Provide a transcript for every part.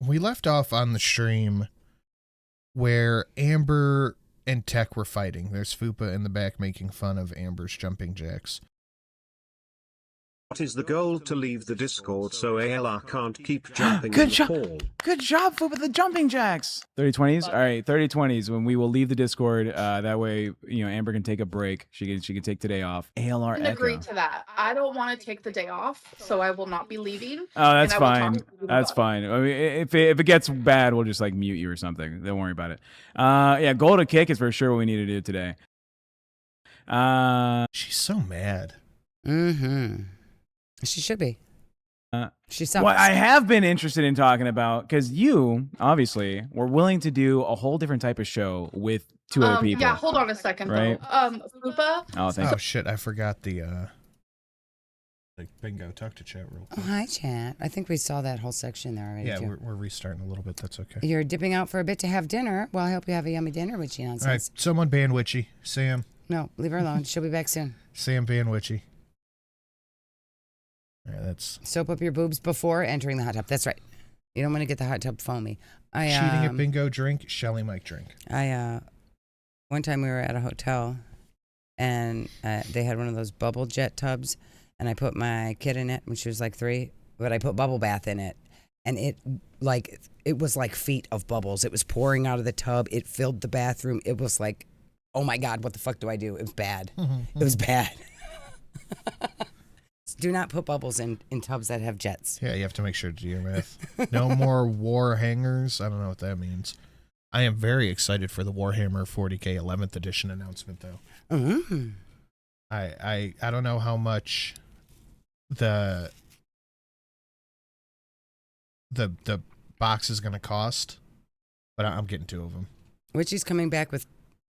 We left off on the stream where Amber and Tech were fighting. There's Fupa in the back making fun of Amber's jumping jacks. What is the goal to leave the Discord so ALR can't keep jumping in the hall? Good job, Fupa, the jumping jacks. 30-20s? All right, 30-20s when we will leave the Discord. That way, you know, Amber can take a break. She can take today off. ALR I can agree to that. I don't want to take the day off, so I will not be leaving. Oh, that's fine. That's fine. I mean, if it gets bad, we'll just like mute you or something. Don't worry about it. Yeah, goal to kick is for sure what we need to do today. She's so mad. Mm-hmm. She should be. She sucks. What I have been interested in talking about, because you obviously were willing to do a whole different type of show with two other people. Yeah, hold on a second, right? though. Fupa. Oh, thanks. Oh shit, I forgot the bingo. Talk to chat real quick. Oh, hi, chat. I think we saw that whole section there already. Yeah, too. we're restarting a little bit. That's okay. You're dipping out for a bit to have dinner. Well, I hope you have a yummy dinner with you. All right, someone ban Witchy. Sam. No, leave her alone. She'll be back soon. Sam ban Witchy. Yeah, that's soap up your boobs before entering the hot tub. That's right. You don't want to get the hot tub foamy. cheating at bingo drink. Shelly Mike drink. One time we were at a hotel, and they had one of those bubble jet tubs, and I put my kid in it when she was like 3, but I put bubble bath in it, and it was like feet of bubbles. It was pouring out of the tub. It filled the bathroom. It was like, oh my God, what the fuck do I do? It was bad. It was bad. Do not put bubbles in tubs that have jets. Yeah, you have to make sure to do your math. No more war hangers. I don't know what that means. I am very excited for the Warhammer 40K 11th edition announcement, though. Mm-hmm. I don't know how much the box is going to cost, but I'm getting 2 of them. Witchy's coming back with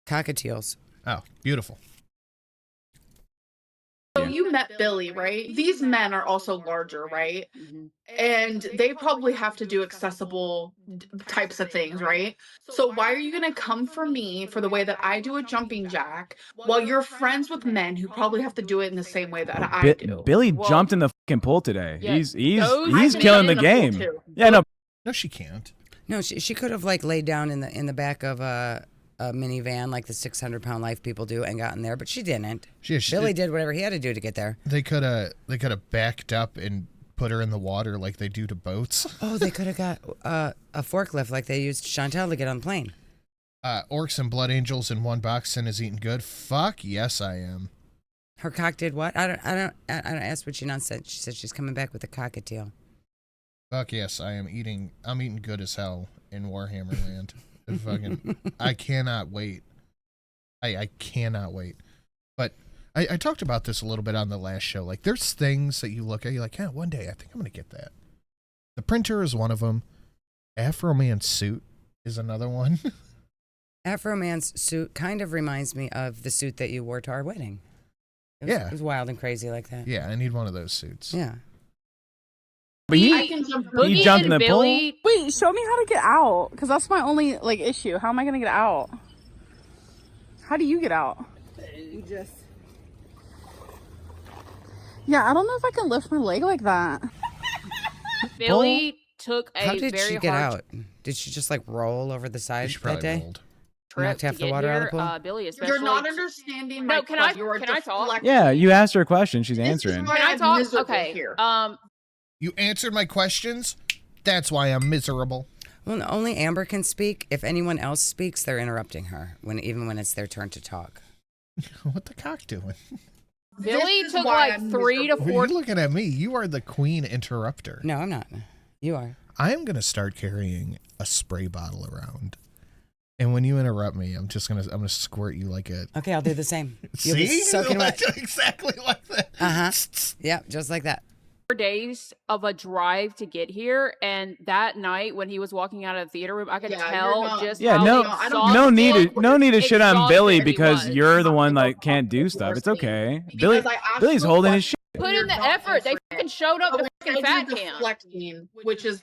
cockatiels. Oh, beautiful. So you met Billy, right? These men are also larger, right? Mm-hmm. And they probably have to do accessible types of things, right? So why are you going to come for me for the way that I do a jumping jack while you're friends with men who probably have to do it in the same way that I do? Billy jumped in the fucking pool today. Yeah, he's those killing the men in game. pool too. Yeah, no. No, she can't. No, she could have like laid down in the back of a minivan like the 600-pound life people do and gotten there, but she didn't. Billy did whatever he had to do to get there. They could have backed up and put her in the water like they do to boats. Oh, they could have got a forklift like they used Chantel to get on the plane. Orcs and Blood Angels in one box and is eating good. Fuck yes, I am. Her cock did what? I don't ask what she said. She said she's coming back with a cockatiel. Fuck yes, I am eating. I'm eating good as hell in Warhammer Land. Fucking, I cannot wait. I cannot wait. But I talked about this a little bit on the last show. Like, there's things that you look at, you're like, yeah, one day I think I'm gonna get that. The printer is one of them. Afro Man's suit is another one. Afro Man's suit kind of reminds me of the suit that you wore to our wedding. It was wild and crazy like that. Yeah, I need one of those suits. Yeah. But I can jump he jumped in the pool? Wait, show me how to get out, because that's my only like issue. How am I gonna get out? How do you get out? You just. Yeah, I don't know if I can lift my leg like that. Billy took a How did very she get hard out? Did she just like roll over the side that day? Rolled. Knocked half the water out of the pool? Billy, especially. You're not understanding my No, can I talk? deflecting. Yeah, you asked her a question. She's answering. Why Can I I'm talk? miserable Okay. here. You answered my questions. That's why I'm miserable. Well, only Amber can speak. If anyone else speaks, they're interrupting her even when it's their turn to talk. What the cock doing? Billy This is took why like I'm 3 to Well, 4. you're looking at me. You are the queen interrupter. No, I'm not. You are. I am gonna start carrying a spray bottle around, and when you interrupt me, I'm gonna squirt you like a. Okay, I'll do the same. You'll be See, soaking wet. exactly like that. Yep, just like that. Days of a drive to get here, and that night when he was walking out of the theater room, I could Yeah, tell you're not- just Yeah, how no need to shit on exhausted Billy he because was. you're the one that can't do stuff. It's okay. Billy's holding his shit. Put in the effort. They fucking showed up to fucking fat camp. Deflecting, which is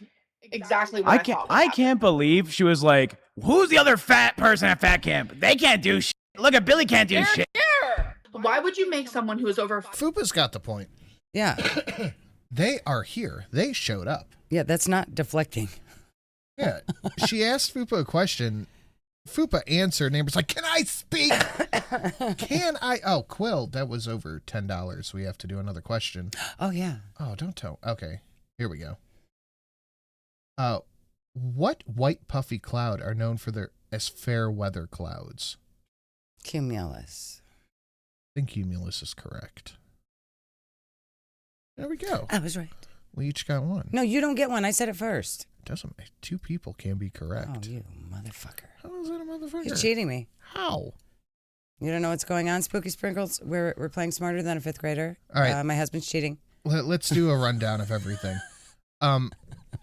exactly what I can't believe she was like, who's the other fat person at fat camp? They can't do shit. Look at Billy can't do shit. Why would you make someone who is over? Fupa's got the point. Yeah. They are here. They showed up. Yeah, that's not deflecting. Yeah. She asked Fupa a question. Fupa answered, and Amber's like, "Can I speak? Can I?" Oh, Quill, that was over $10. We have to do another question. Oh, yeah. Oh, don't tell. Okay, here we go. What white puffy cloud are known for their as fair weather clouds? Cumulus. I think cumulus is correct. There we go. I was right. We each got one. No, you don't get one. I said it first. Doesn't two people can be correct? Oh, you motherfucker. How is that a motherfucker? You're cheating me. How? You don't know what's going on, Spooky Sprinkles? We're playing smarter than a 5th grader. All right. My husband's cheating. Let's do a rundown of everything.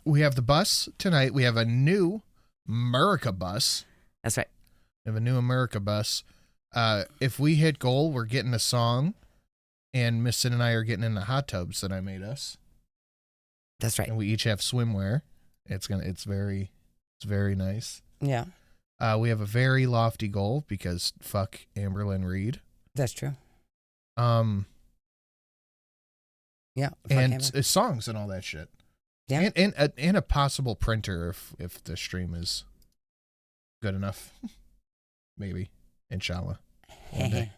We have the bus tonight. We have a new America bus. That's right. We have a new America bus. If we hit goal, we're getting a song, and Miss Sid and I are getting in the hot tubs that I made us. That's right. And we each have swimwear. It's very nice. Yeah. We have a very lofty goal because fuck Amberlynn Reid. That's true. Yeah. And songs and all that shit. Yeah. And a possible printer if the stream is good enough. Maybe. Inshallah. One day.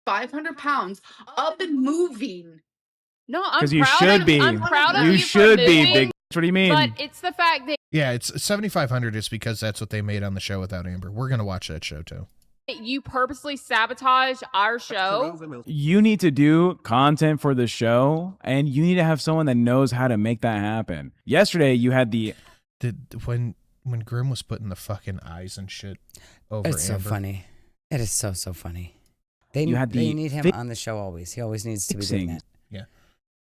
500 pounds up and moving. No, I'm proud you should of be. I'm proud of you. You should for be, moving, big. What do you mean? But it's the fact that Yeah, it's 7,500 is because that's what they made on the show without Amber. We're going to watch that show too. you purposely sabotage our show. You need to do content for the show, and you need to have someone that knows how to make that happen. Yesterday, you had when Grim was putting the fucking eyes and shit over It's Amber. so funny. It is so funny. They need him on the show always. He always needs to be doing that. Yeah.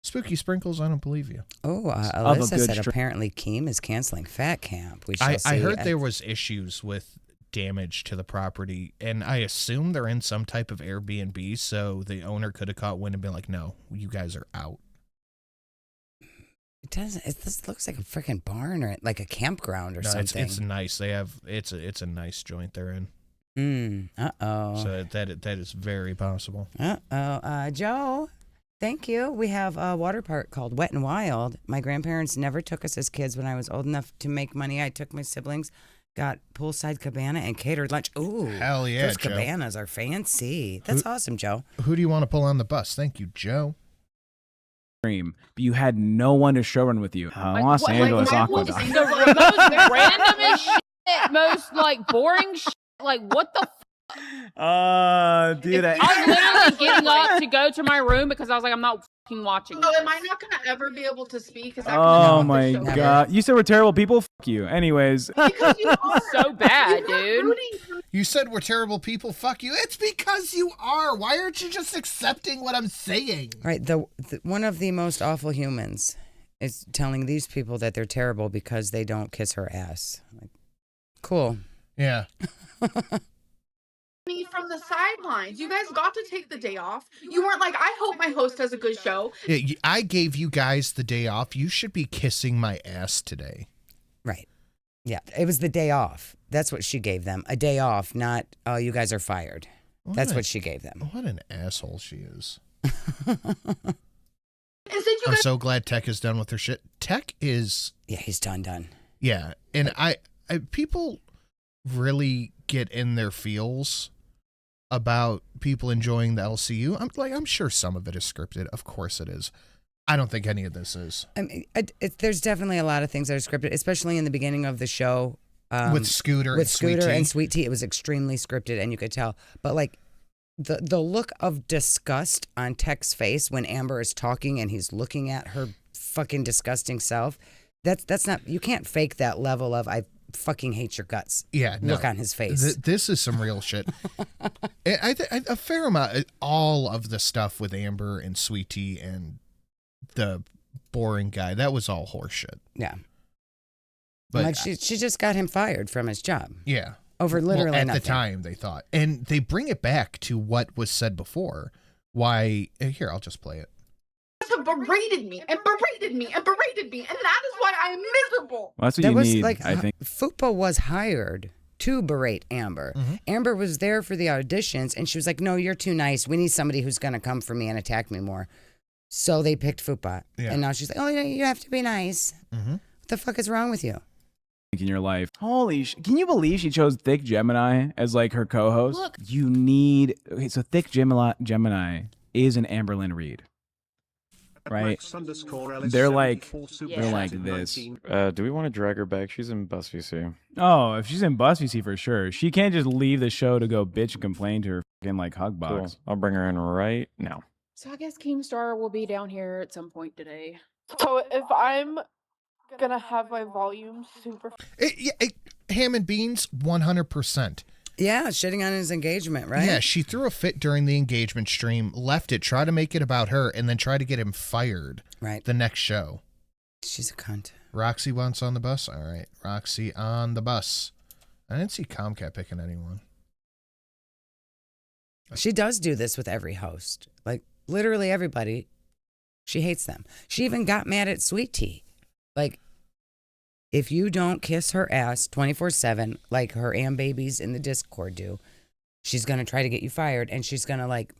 Spooky Sprinkles, I don't believe you. Oh, Alyssa said apparently Keem is canceling Fat Camp. We shall see. I heard there was issues with damage to the property, and I assume they're in some type of Airbnb, so the owner could have caught wind and been like, no, you guys are out. It doesn't. This looks like a freaking barn or like a campground or something. It's nice. It's a nice joint they're in. So that is very possible. Joe, thank you. We have a water park called Wet and Wild. My grandparents never took us as kids. When I was old enough to make money, I took my siblings, got poolside cabana and catered lunch. Ooh, hell yeah, those Joe. cabanas are fancy. That's awesome, Joe. Who do you want to pull on the bus? Thank you, Joe. stream, but you had no one to showrun with you. Los Angeles Aqueduct. The most randomest shit, most like boring shit. Like what the dude, I'm literally getting up to go to my room because I was like, I'm not fucking watching. Oh, am I not gonna ever be able to speak? Oh my god! You said we're terrible people. Fuck you. Anyways, Because you are so bad, dude. You said we're terrible people. Fuck you. It's because you are. Why aren't you just accepting what I'm saying? Right. The one of the most awful humans is telling these people that they're terrible because they don't kiss her ass. Like, cool. Yeah. Me from the sidelines. You guys got to take the day off. You weren't like, I hope my host has a good show. Yeah, I gave you guys the day off. You should be kissing my ass today. Right. Yeah. It was the day off. That's what she gave them. A day off, not, oh, you guys are fired. That's what she gave them. What an asshole she is. And since you I'm guys so glad Tech is done with her shit. Tech is... Yeah, he's done. Yeah, and I people really get in their feels about people enjoying the LCU. I'm sure some of it is scripted. Of course it is. I don't think any of this is. I mean, there's definitely a lot of things that are scripted, especially in the beginning of the show. With Scooter and Sweet Tea, it was extremely scripted, and you could tell. But like the look of disgust on Tech's face when Amber is talking and he's looking at her fucking disgusting self, that's not, you can't fake that level of I fucking hate your guts. Yeah, no. Look on his face. This is some real shit. A fair amount, all of the stuff with Amber and Sweet Tea and the boring guy, that was all horseshit. Yeah. But like she just got him fired from his job. Yeah. Over literally at nothing. the time, they thought. And they bring it back to what was said before. Why, here, I'll just play it. have berated me and berated me and berated me, and that is why I'm miserable. Well, that's what you need, I think. Fupa was hired to berate Amber. Mm-hmm. Amber was there for the auditions, and she was like, no, you're too nice. We need somebody who's going to come for me and attack me more. So they picked Fupa. Yeah. And now she's like, oh, you have to be nice. Mm-hmm. What the fuck is wrong with you? in your life. Holy can you believe she chose Thick Gemini as like her co-host? Look. You need so Thick Gemini is an Amberlynn Reid. Right? They're like this. Do we want to drag her back? She's in Bus VC. Oh, if she's in Bus VC for sure. She can't just leave the show to go bitch and complain to her fucking like hug box. Cool. I'll bring her in right now. So I guess Keemstar will be down here at some point today. So if I'm gonna have my volume super. Ham and Beans, 100%. Yeah, shitting on his engagement, right? Yeah, she threw a fit during the engagement stream, left it, tried to make it about her, and then tried to get him fired. Right. The next show. She's a cunt. Roxy wants on the bus? All right. Roxy on the bus. I didn't see Comcat picking anyone. She does do this with every host. Like, literally everybody. She hates them. She even got mad at Sweet Tea. Like, if you don't kiss her ass 24/7, like her babies in the Discord do, she's going to try to get you fired, and she's going to, like,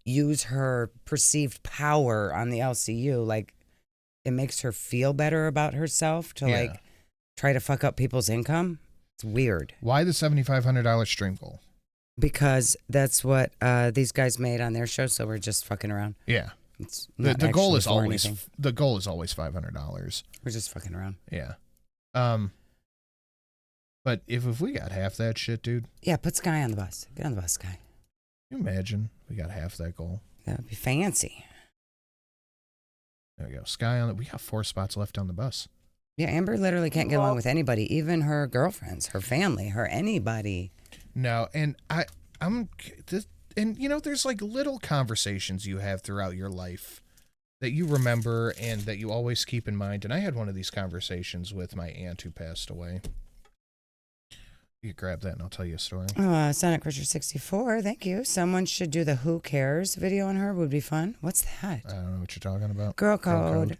use her perceived power on the LCU. Like, it makes her feel better about herself to, like, try to fuck up people's income. It's weird. Why the $7,500 stream goal? Because that's what these guys made on their show, so we're just fucking around. Yeah. It's The not goal actually is for always anything. the goal is always $500. We're just fucking around. Yeah. But if we got half that shit, dude. Yeah, put Sky on the bus. Get on the bus, Sky. Can you imagine we got half that goal? That would be fancy. There we go. Sky on it. We got 4 spots left on the bus. Yeah, Amber literally can't get along with anybody, even her girlfriends, her family, her anybody. No, and and you know, there's like little conversations you have throughout your life that you remember and that you always keep in mind. And I had one of these conversations with my aunt who passed away. You grab that and I'll tell you a story. Oh, Sonic Richard 64, thank you. Someone should do the Who Cares video on her. Would be fun. What's that? I don't know what you're talking about. Girl Code.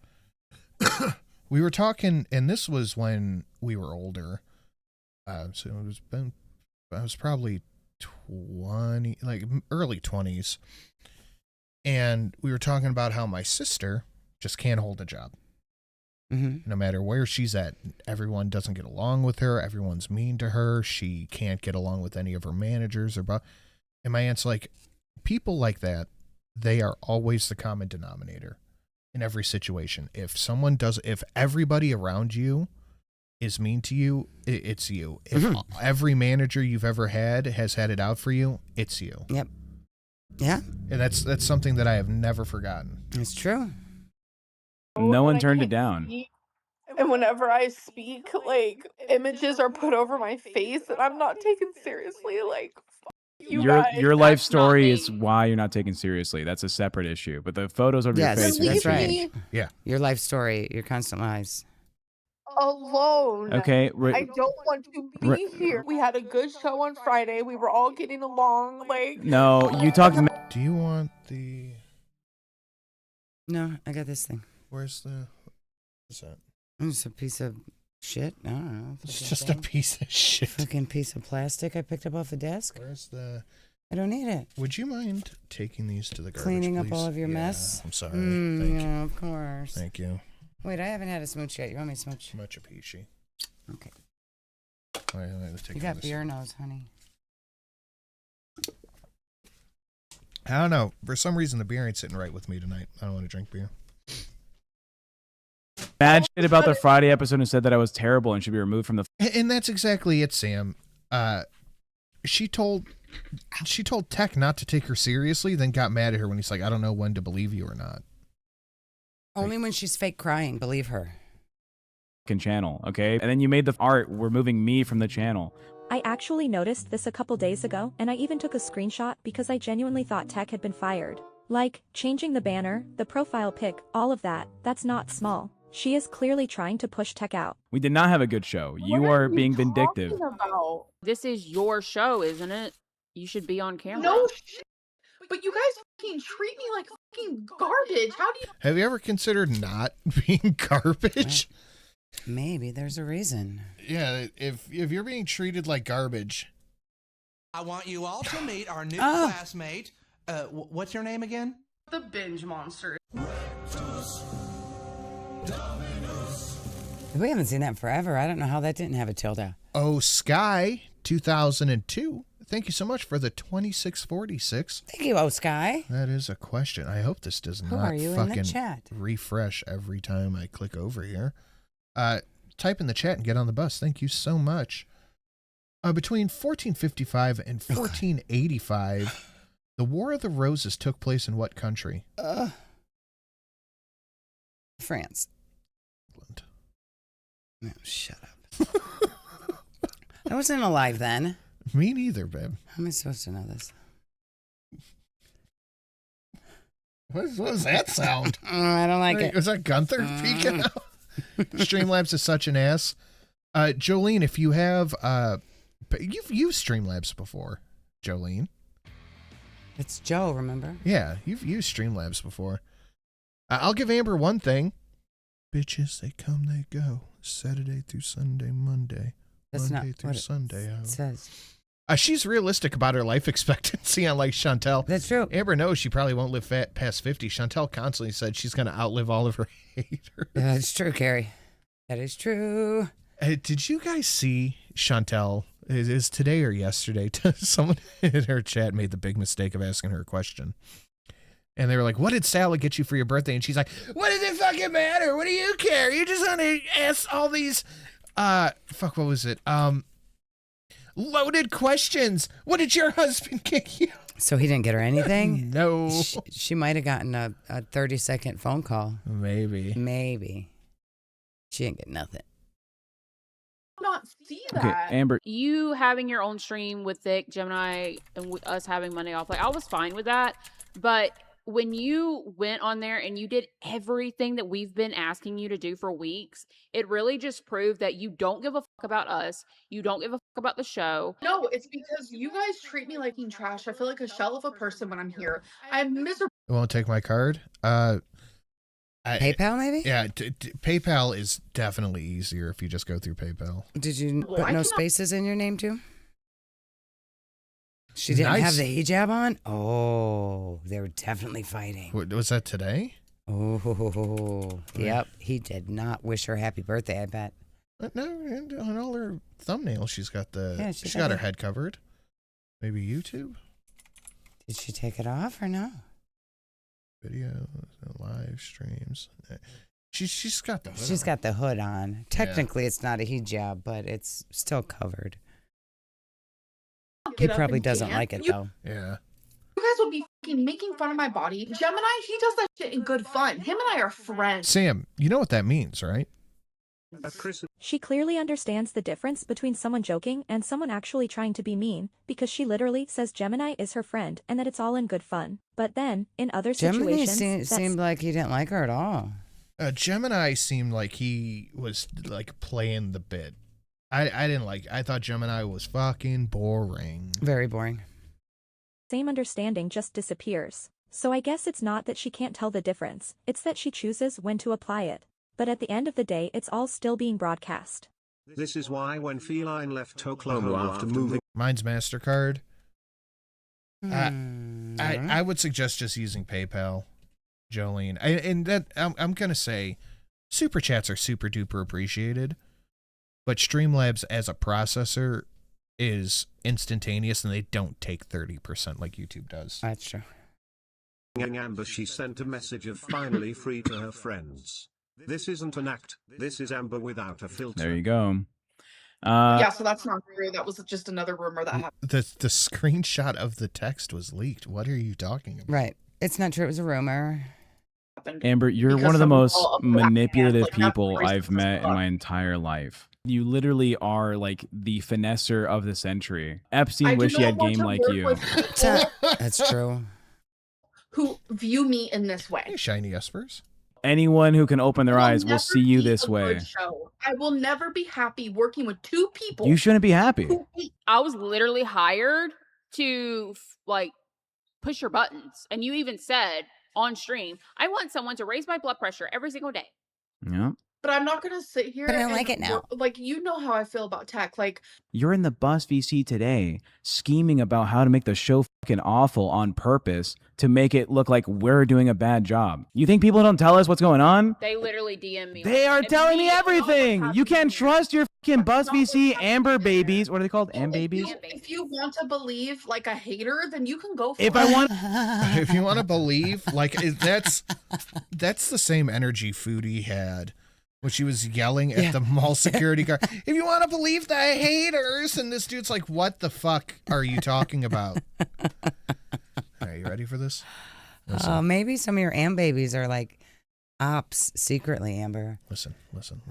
We were talking, and this was when we were older. So I was probably 20, like early 20s. And we were talking about how my sister just can't hold a job. Mm-hmm. No matter where she's at, everyone doesn't get along with her. Everyone's mean to her. She can't get along with any of her managers. And my aunt's like, people like that, they are always the common denominator in every situation. If everybody around you is mean to you, it's you. If every manager you've ever had has had it out for you, it's you. Yep. Yeah. And that's something that I have never forgotten. It's true. No one turned it down. And whenever I speak, like, images are put over my face and I'm not taken seriously. Like, your life story is why you're not taken seriously. That's a separate issue. But the photos of your face. That's right. Yeah. Your life story, your constant lies. Alone. Okay. I don't want to be here. We had a good show on Friday. We were all getting along. Like, no, you talked. Do you want the? No, I got this thing. Where's the? What's that? It's a piece of shit. I don't know. It's just a piece of shit. Fucking piece of plastic I picked up off the desk. Where's the? I don't need it. Would you mind taking these to the garbage, Cleaning up please? all of your mess? I'm sorry. Thank you. Yeah, of course. Thank you. Wait, I haven't had a smooch yet. You want me to smooch? Much appreciated. Okay. All right, let's take You got this. beer nose, honey. I don't know. For some reason, the beer ain't sitting right with me tonight. I don't want to drink beer. Mad shit about the Friday episode and said that I was terrible and should be removed from the. And that's exactly it, Sam. She told Tech not to take her seriously, then got mad at her when he's like, I don't know when to believe you or not. Only when she's fake crying, believe her. Channel, okay? And then you made the art removing me from the channel. I actually noticed this a couple days ago, and I even took a screenshot because I genuinely thought Tech had been fired. Like, changing the banner, the profile pic, all of that, that's not small. She is clearly trying to push Tech out. We did not have a good show. You are being vindictive. This is your show, isn't it? You should be on camera. No shit. But you guys fucking treat me like fucking garbage. How do you? Have you ever considered not being garbage? Maybe there's a reason. Yeah, if you're being treated like garbage. I want you all to meet our new classmate. What's your name again? The binge monster. We haven't seen that in forever. I don't know how that didn't have a tilde. Oh, Sky 2002. Thank you so much for the 2646. Thank you, Oh Sky. That is a question. I hope this does Who not are you in the fucking chat? refresh every time I click over here. Type in the chat and get on the bus. Thank you so much. Between 1455 and 1485, the War of the Roses took place in what country? France. England. No, shut up. I wasn't alive then. Me neither, babe. How am I supposed to know this? What was that sound? I don't like it. Was that Gunther peeking out? Streamlabs is such an ass. Jolene, if you have, you've used Streamlabs before, Jolene. It's Joe, remember? Yeah, you've used Streamlabs before. I'll give Amber one thing. Bitches, they come, they go. Saturday through Sunday, Monday. That's Monday not through what Sunday. it says. She's realistic about her life expectancy, unlike Chantel. That's true. Amber knows she probably won't live past 50. Chantel constantly said she's going to outlive all of her haters. That's true, Carrie. That is true. Did you guys see Chantel? Is today or yesterday? Someone in her chat made the big mistake of asking her a question. And they were like, what did Sally get you for your birthday? And she's like, what does it fucking matter? What do you care? You just want to ask all these, what was it? Loaded questions. What did your husband get you? So he didn't get her anything? No. She might have gotten a 30-second phone call. Maybe. She didn't get nothing. Not see that. Okay, Amber. You having your own stream with Thick, Gemini, and us having Monday off, like I was fine with that. But when you went on there and you did everything that we've been asking you to do for weeks, it really just proved that you don't give a fuck about us. You don't give a fuck about the show. No, it's because you guys treat me like trash. I feel like a shell of a person when I'm here. I'm miserable. You won't take my card? PayPal, maybe? Yeah, PayPal is definitely easier if you just go through PayPal. Did you put no spaces in your name, too? She didn't have the hijab on? Oh, they were definitely fighting. Was that today? Oh, yep. He did not wish her happy birthday, I bet. No, and on all her thumbnails, she's got she's got got her head covered. Maybe YouTube? Did she take it off or no? Videos, live streams. She's got the hood She's on. got the hood on. Technically, it's not a hijab, but it's still covered. He probably doesn't like it, though. Yeah. You guys would be fucking making fun of my body. Gemini, he does that shit in good fun. Him and I are friends. Sam, you know what that means, right? She clearly understands the difference between someone joking and someone actually trying to be mean, because she literally says Gemini is her friend and that it's all in good fun. But then, in other situations... Gemini seemed like he didn't like her at all. Gemini seemed like he was like playing the bit. I didn't like. I thought Gemini was fucking boring. Very boring. Same understanding just disappears. So I guess it's not that she can't tell the difference, it's that she chooses when to apply it. But at the end of the day, it's all still being broadcast. This is why when Feline left Oklahoma after moving... Mine's MasterCard. I would suggest just using PayPal, Jolene. And that I'm going to say super chats are super duper appreciated. But Streamlabs as a processor is instantaneous and they don't take 30% like YouTube does. That's true. Amber, she sent a message of finally free to her friends. This isn't an act. This is Amber without a filter. There you go. Yeah, so that's not true. That was just another rumor that happened. The screenshot of the text was leaked. What are you talking about? Right. It's not true. It was a rumor. Amber, you're one of the most manipulative people I've met in my entire life. You literally are like the finesser of the century. Epstein wish he had game like you. That's true. Who view me in this way. Hey, Shiny Espers. Anyone who can open their eyes will see you this way. I will never be happy working with two people. You shouldn't be happy. I was literally hired to like push your buttons. And you even said on stream, I want someone to raise my blood pressure every single day. Yeah. But I'm not gonna sit here. But I don't like it now. Like, you know how I feel about tech. Like, You're in the bus VC today, scheming about how to make the show fucking awful on purpose to make it look like we're doing a bad job. You think people don't tell us what's going on? They literally DM me. They are telling me everything. You can't trust your fucking bus VC Amber babies. What are they called? Am babies? if you want to believe like a hater, then you can go for If it. I want, If you want to believe, like that's the same energy Foodie had when she was yelling at the mall security guard. If you want to believe the haters, and this dude's like, "What the fuck are you talking about?" Are you ready for this? Maybe some of your Am babies are like ops secretly, Amber. Listen.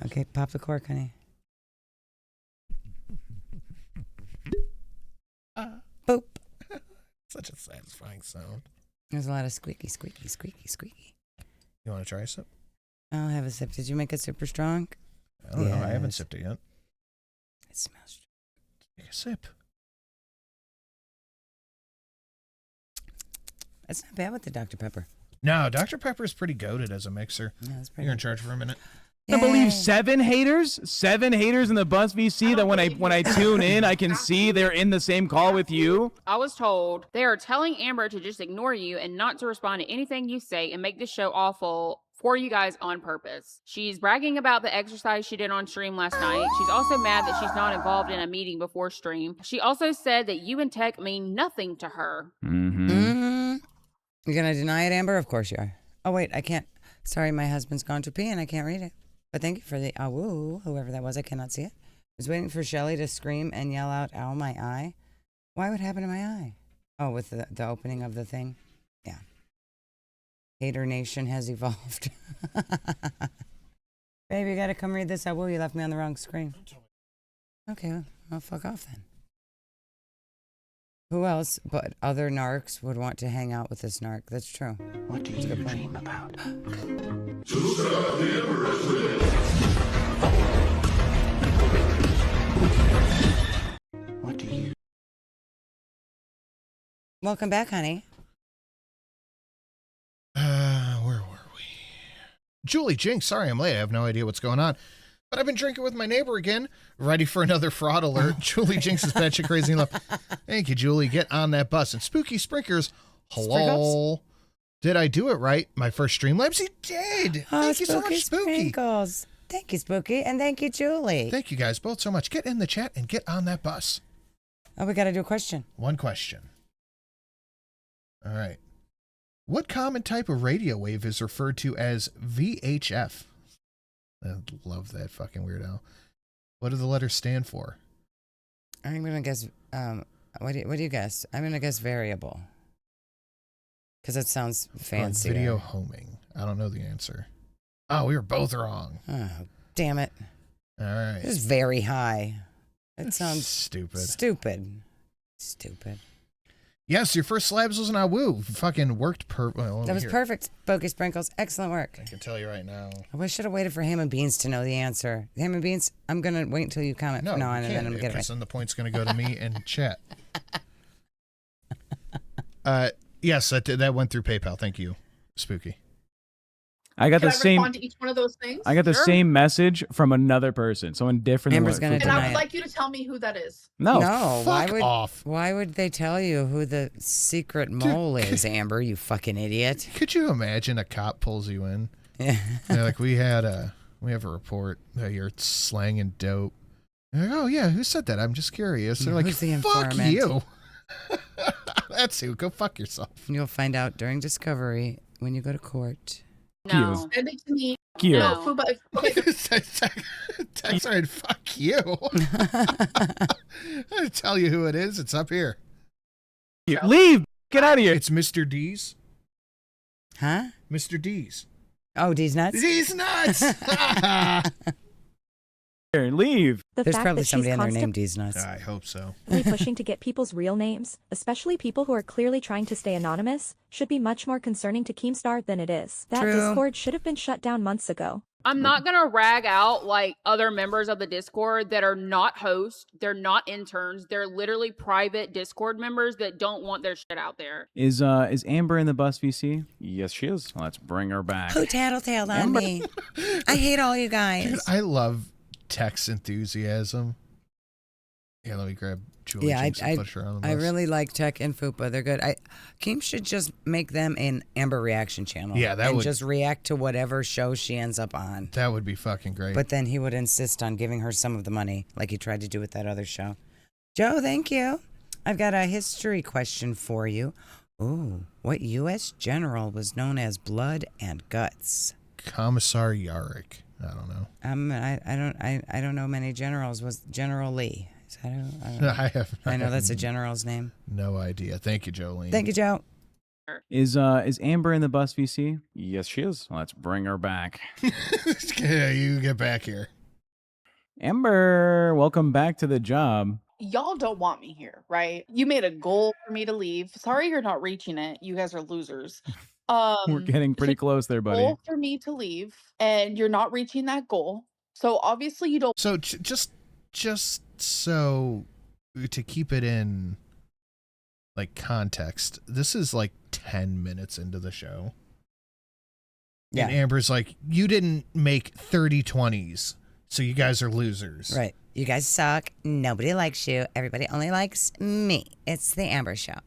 Okay, pop the cork, honey. Boop. Such a satisfying sound. There's a lot of squeaky, squeaky, squeaky, squeaky. You want to try a sip? I'll have a sip. Did you make it super strong? I don't know. I haven't sipped it yet. It smells. Take a sip. That's not bad with the Dr. Pepper. No, Dr. Pepper is pretty goated as a mixer. Yeah, that's pretty You're in charge for a minute. I believe 7 haters in the bus VC that when I tune in, I can see they're in the same call with you. I was told they are telling Amber to just ignore you and not to respond to anything you say and make this show awful for you guys on purpose. She's bragging about the exercise she did on stream last night. She's also mad that she's not involved in a meeting before stream. She also said that you and tech mean nothing to her. Mm-hmm. You're going to deny it, Amber? Of course you are. Oh, wait, I can't. Sorry, my husband's gone to pee and I can't read it. But thank you for the awoo, whoever that was. I cannot see it. I was waiting for Shelly to scream and yell out, ow, my eye. Why would happen to my eye? Oh, with the opening of the thing? Yeah. Hater Nation has evolved. Baby, you got to come read this. Awoo, you left me on the wrong screen. Okay, well, fuck off then. Who else but other narcs would want to hang out with this narc? That's true. What do you dream about? What do you... Welcome back, honey. Where were we? Julie Jinx, sorry I'm late. I have no idea what's going on. But I've been drinking with my neighbor again. Ready for another fraud alert. Julie Jinx is batshit crazy in love. Thank you, Julie. Get on that bus. And Spooky Sprinkers, hello. Sprinkles? Did I do it right? My first Streamlabs? You did. Thank you so much, Spooky. Sprinkles. Thank you, Spooky. And thank you, Julie. Thank you guys both so much. Get in the chat and get on that bus. Oh, we got to do a question. One question. All right. What common type of radio wave is referred to as VHF? I love that fucking weirdo. What do the letters stand for? I'm going to guess, what do you guess? I'm going to guess variable. Because it sounds fancy. Video homing. I don't know the answer. Oh, we were both wrong. Oh, damn it. All right. It was very high. It sounds stupid. Stupid. Yes, your first slabs was an awoo. Fucking worked that was perfect, Spooky Sprinkles. Excellent work. I can tell you right now. I should have waited for Ham and Beans to know the answer. Ham and Beans, I'm going to wait until you comment from now on, and then I'm going to get it right. Then the point's going to go to me and chat. Yes, that went through PayPal. Thank you, Spooky. I got Can the I same. respond to each one of those things? I got the Sure. same message from another person, someone different. Amber's gonna And deny I would it. like you to tell me who that is. No, why would off. Why would they tell you who the secret mole is, Amber? You fucking idiot. Could you imagine a cop pulls you in? Yeah. They're like, we have a report that you're slanging dope. They're like, oh yeah, who said that? I'm just curious. They're like, Who's the fuck informant? you. That's who. Go fuck yourself. You'll find out during discovery when you go to court. No. Send it to me. You. No, Fuba. Okay. Text right, fuck you. I tell you who it is. It's up here. Leave. Get out of here. It's Mr. D's. Huh? Mr. D's. Oh, D's nuts? D's nuts. Leave. The There's fact probably that somebody she's in there named constantly D's Nuts. I hope so. pushing to get people's real names, especially people who are clearly trying to stay anonymous, should be much more concerning to Keemstar than it is. That True. Discord should have been shut down months ago. I'm not gonna rag out like other members of the Discord that are not hosts, they're not interns, they're literally private Discord members that don't want their shit out there. Is Amber in the bus VC? Yes, she is. Let's bring her back. Who tattletaled on me? I hate all you guys. Dude, I love Tech's enthusiasm. Yeah, let me grab Julie Jinx and push her on the bus. I really like Tech and Fupa. They're good. Keem should just make them an Amber reaction channel. Yeah, that and would just react to whatever show she ends up on. That would be fucking great. But then he would insist on giving her some of the money, like he tried to do with that other show. Joe, thank you. I've got a history question for you. Ooh, what U.S. general was known as Blood and Guts? Commissar Yarrick. I don't know. I don't know many generals. Was General Lee? I don't know. I know that's a general's name. No idea. Thank you, Jolene. Thank you, Joe. Is Amber in the bus VC? Yes, she is. Let's bring her back. Yeah, you get back here. Amber, welcome back to the job. Y'all don't want me here, right? You made a goal for me to leave. Sorry you're not reaching it. You guys are losers. We're getting pretty close there, buddy. Goal for me to leave, and you're not reaching that goal. So obviously you don't. So just so to keep it in like context, this is like 10 minutes into the show. Yeah. And Amber's like, you didn't make 30 20s, so you guys are losers. Right. You guys suck. Nobody likes you. Everybody only likes me. It's the Amber Show.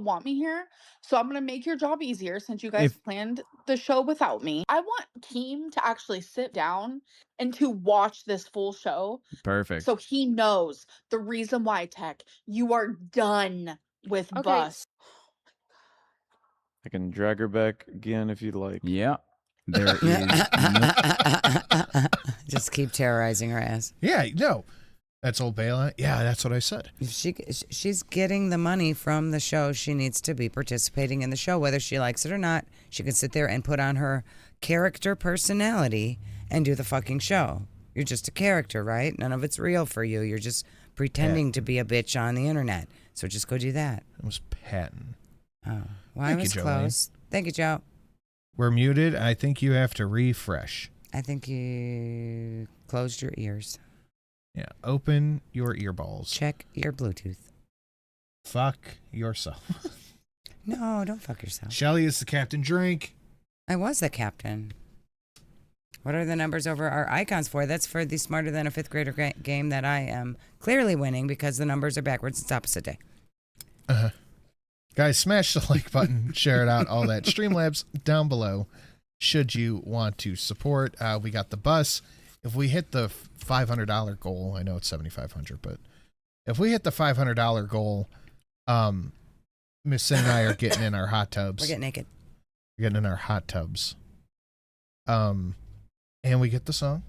Want me here, so I'm gonna make your job easier since you guys planned the show without me. I want Keem to actually sit down and to watch this full show. Perfect. So he knows the reason why, Tech, you are done with bus. I can drag her back again if you'd like. Yeah. There is Just keep terrorizing her ass. Yeah, no. That's old Bela. Yeah, that's what I said. If she's getting the money from the show, she needs to be participating in the show, whether she likes it or not. She can sit there and put on her character personality and do the fucking show. You're just a character, right? None of it's real for you. You're just pretending to be a bitch on the internet. So just go do that. It was Patton. Oh, well, I was close. Thank you, Joe. We're muted. I think you have to refresh. I think you closed your ears. Yeah, open your earballs. Check your Bluetooth. Fuck yourself. No, don't fuck yourself. Shelly is the captain. Drink. I was the captain. What are the numbers over our icons for? That's for the Smarter Than a Fifth Grader game that I am clearly winning because the numbers are backwards. It's opposite day. Uh-huh. Guys, smash the like button, share it out, all that. Streamlabs down below should you want to support. We got the bus. If we hit the $500 goal, I know it's $7,500, but if we hit the $500 goal, Miss Sin and I are getting in our hot tubs. We're getting naked. We're getting in our hot tubs. And we get the song.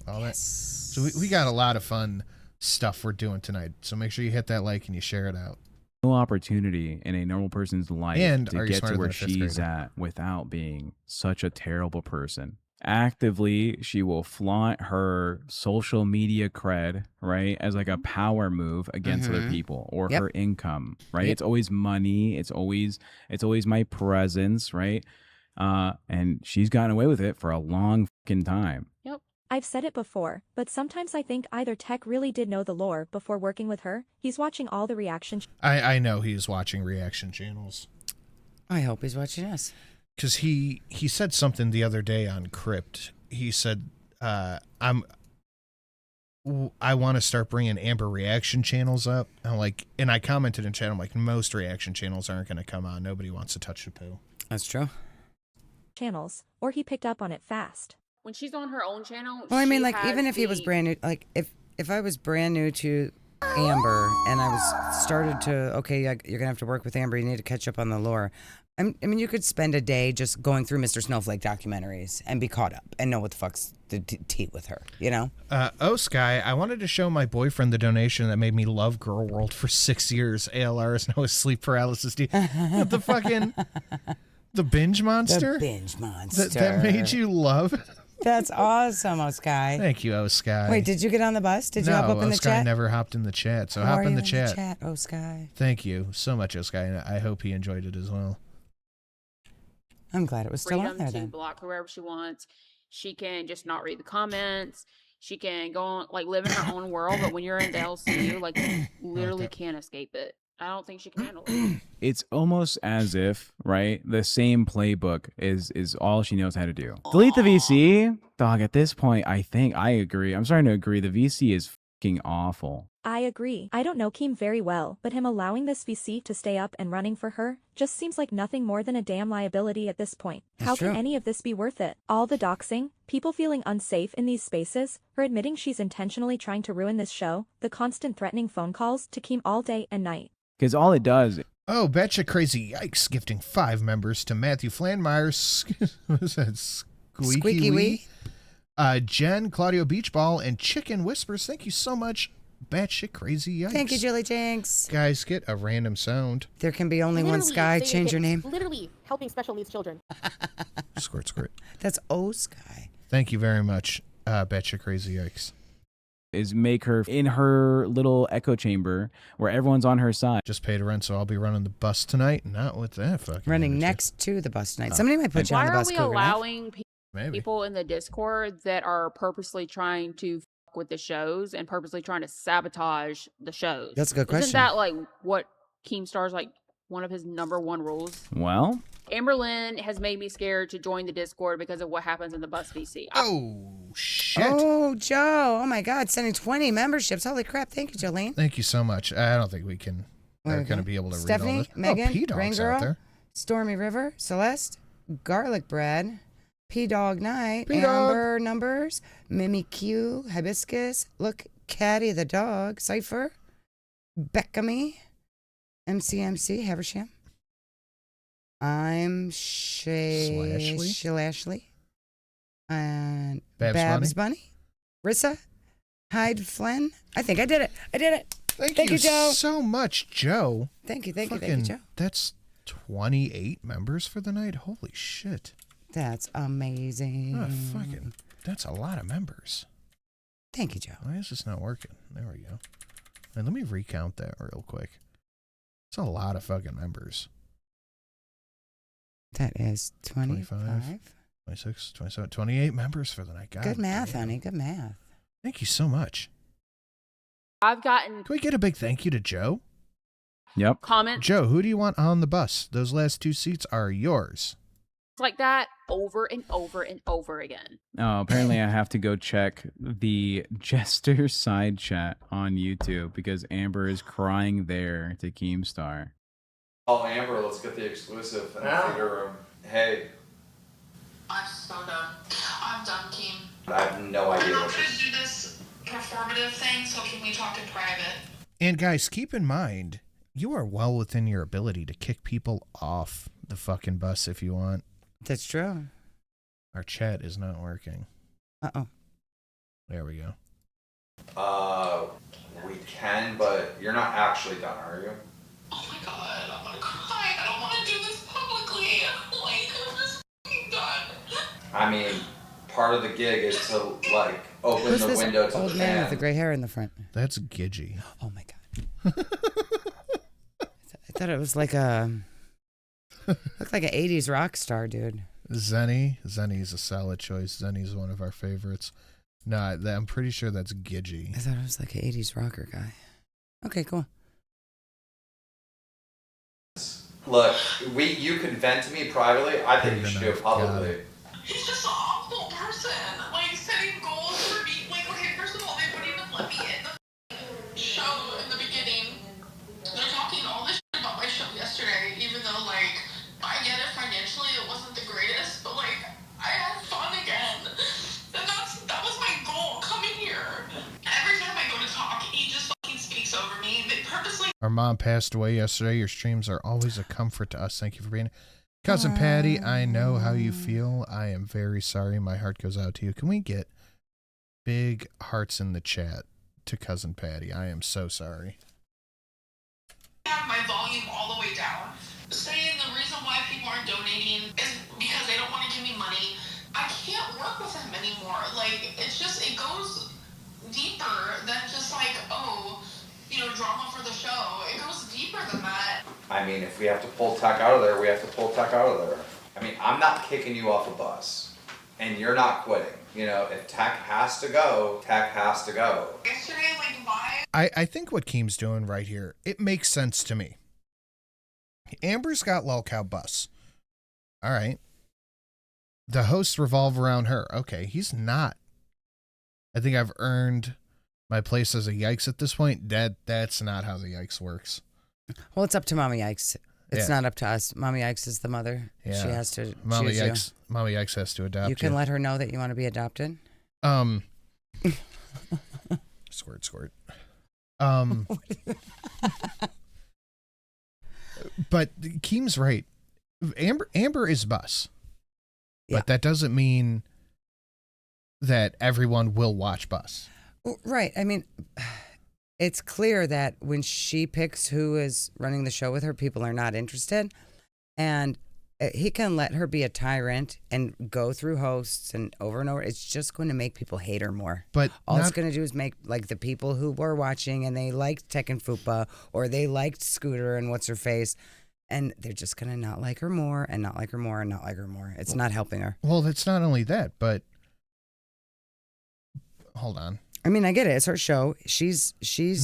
All that. So we got a lot of fun stuff we're doing tonight. So make sure you hit that like and you share it out. No opportunity in a normal person's life and to get to where she's at without being such a terrible person. Actively, she will flaunt her social media cred, right, as like a power move against other people or her income, right? It's always money. It's always my presence, right? And she's gotten away with it for a long fucking time. Yep. I've said it before, but sometimes I think either Tech really did know the lore before working with her. He's watching all the reaction. I know he's watching reaction channels. I hope he's watching us. Because he said something the other day on Crypt. He said, I want to start bringing Amber reaction channels up. And I commented in chat, I'm like, most reaction channels aren't going to come on. Nobody wants to touch the poo. That's true. Channels, or he picked up on it fast. When she's on her own channel, well, I mean, like, even if he was brand new, like, if I was brand new to Amber and I started to, okay, you're going to have to work with Amber, you need to catch up on the lore. I mean, you could spend a day just going through Mr. Snowflake documentaries and be caught up and know what the fuck's the tea with her, you know? Sky, I wanted to show my boyfriend the donation that made me love Girl World for 6 years. ALR is now a sleep paralysis. The fucking... The binge monster? The binge monster. That made you love That's awesome, Oskai. Thank you, Oskai. Wait, did you get on the bus? Did you hop up in the chat? Oskai never hopped in the chat, so How hop are in you the chat. Oskai. Thank you so much, Oskai, and I hope he enjoyed it as well. I'm glad it was still on there To then. block whoever she wants. She can just not read the comments. She can go on, like, live in her own world, but when you're in the LCU, like, you literally can't escape it. I don't think she can handle it. It's almost as if, right, the same playbook is all she knows how to do. Delete the VC? Dog, at this point, I think I agree. I'm starting to agree. The VC is fucking awful. I agree. I don't know Keem very well, but him allowing this VC to stay up and running for her just seems like nothing more than a damn liability at this point. How can any of this be worth it? All the doxing, people feeling unsafe in these spaces, her admitting she's intentionally trying to ruin this show, the constant threatening phone calls to Keem all day and night. Because all it does... Oh, betcha crazy yikes, gifting 5 members to Matthew Flanmeyer, what is that, Squeaky Wee? Jen, Claudio Beachball, and Chicken Whispers. Thank you so much, batshit crazy yikes. Thank you, Julie Jinx. Guys, get a random sound. There can be only one Sky. Change your name. Literally helping special needs children. Squirt, squirt. That's Sky. Thank you very much, batshit crazy yikes. Is make her in her little echo chamber where everyone's on her side. Just paid rent, so I'll be running the bus tonight. Not with that fucking running next to the bus tonight. Somebody might put you on the bus. Why are we allowing Maybe. people in the Discord that are purposely trying to fuck with the shows and purposely trying to sabotage the shows? That's a good question. Isn't that like what Keemstar's like one of his #1 rules? Well, Amberlynn has made me scared to join the Discord because of what happens in the bus VC. Oh, shit. Oh, Joe. Oh, my God. Sending 20 memberships. Holy crap. Thank you, Jolene. Thank you so much. I don't think we can. We're going to be able to read all this. Megan, P-Dog's Rain out Girl, there. Stormy River, Celeste, Garlic Bread, P-Dog Night, P-Dog. Amber Numbers, Mimi Q, Hibiscus, Look, Caddy the Dog, Cypher, Beckamy, MCMC, Haversham. I'm Slashley. And Babs Bunny. Rissa. Hyde Flynn. I think I did it. Thank you, Joe. so much, Joe. Thank you, Joe. That's 28 members for the night. Holy shit. That's amazing. Oh, that's a lot of members. Thank you, Joe. Why is this not working? There we go. And let me recount that real quick. It's a lot of fucking members. That is 25. 26, 27, 28 members for the night. God Good math, damn. honey. Good math. Thank you so much. I've gotten Can we get a big thank you to Joe? Yep. comments Joe, who do you want on the bus? Those last 2 seats are yours. like that over and over and over again. Oh, apparently I have to go check the Jester side chat on YouTube because Amber is crying there to Keemstar. Oh, Amber, let's get the exclusive in the theater room. Hey. I'm so done. I'm done, Keem. I have no idea I'm not what going to do this performative thing, so can we talk in private? And guys, keep in mind, you are well within your ability to kick people off the fucking bus if you want. That's true. Our chat is not working. Uh-oh. There we go. We can, but you're not actually done, are you? Oh my god, I'm gonna cry. I don't want to do this publicly. Like, I'm just f***ing done. I mean, part of the gig is to, like, open Who's the this window to old the man fan. with the gray hair in the front? That's Gidgy. Oh my god. I thought it was like looked like an 80s rock star, dude. Zenny's a solid choice. Zenny's one of our favorites. No, I'm pretty sure that's Gidgy. I thought it was like an 80s rocker guy. Okay, cool. Look, you can vent to me privately. I think you should do it publicly. He's just an awful person. Like, setting goals for me. Like, okay, first of all, they wouldn't even let me in the show in the beginning. They're talking all this shit about my show yesterday, even though, like, I get it financially, it wasn't the greatest, but, like, I had fun again. And that was my goal, coming here. Every time I go to talk, he just fucking speaks over me. They purposely... Our mom passed away yesterday. Your streams are always a comfort to us. Thank you for being here. Cousin Patty, I know how you feel. I am very sorry. My heart goes out to you. Can we get big hearts in the chat to Cousin Patty? I am so sorry. I have my volume all the way down. Saying the reason why people aren't donating is because they don't want to give me money. I can't work with them anymore. like, it's just, it goes deeper than just like, oh, you know, drama for the show. It goes deeper than that. I mean, if we have to pull tech out of there, we have to pull tech out of there. I mean, I'm not kicking you off a bus, and you're not quitting. You know, if tech has to go, tech has to go. Yesterday, like, why? I think what Keem's doing right here, it makes sense to me. Amber's got Lolcow Bus. All right. The hosts revolve around her. Okay, he's not. I think I've earned my place as a Yikes at this point. That's not how the Yikes works. Well, it's up to Mommy Yikes. It's not up to us. Mommy Yikes is the mother. Yeah. She has to Mommy choose Yikes. Mommy Yikes has to adopt you. You can let her know that you want to be adopted. Squirt. But Keem's right. Amber is Bus. Yeah. But that doesn't mean that everyone will watch Bus. Right. I mean, it's clear that when she picks who is running the show with her, people are not interested. And he can let her be a tyrant and go through hosts and over. It's just going to make people hate her more. But all it's going to do is make like the people who were watching and they liked Tech and Fupa or they liked Scooter and What's Her Face. And they're just going to not like her more and not like her more and not like her more. It's not helping her. Well, it's not only that, but hold on. I mean, I get it. It's her show. She's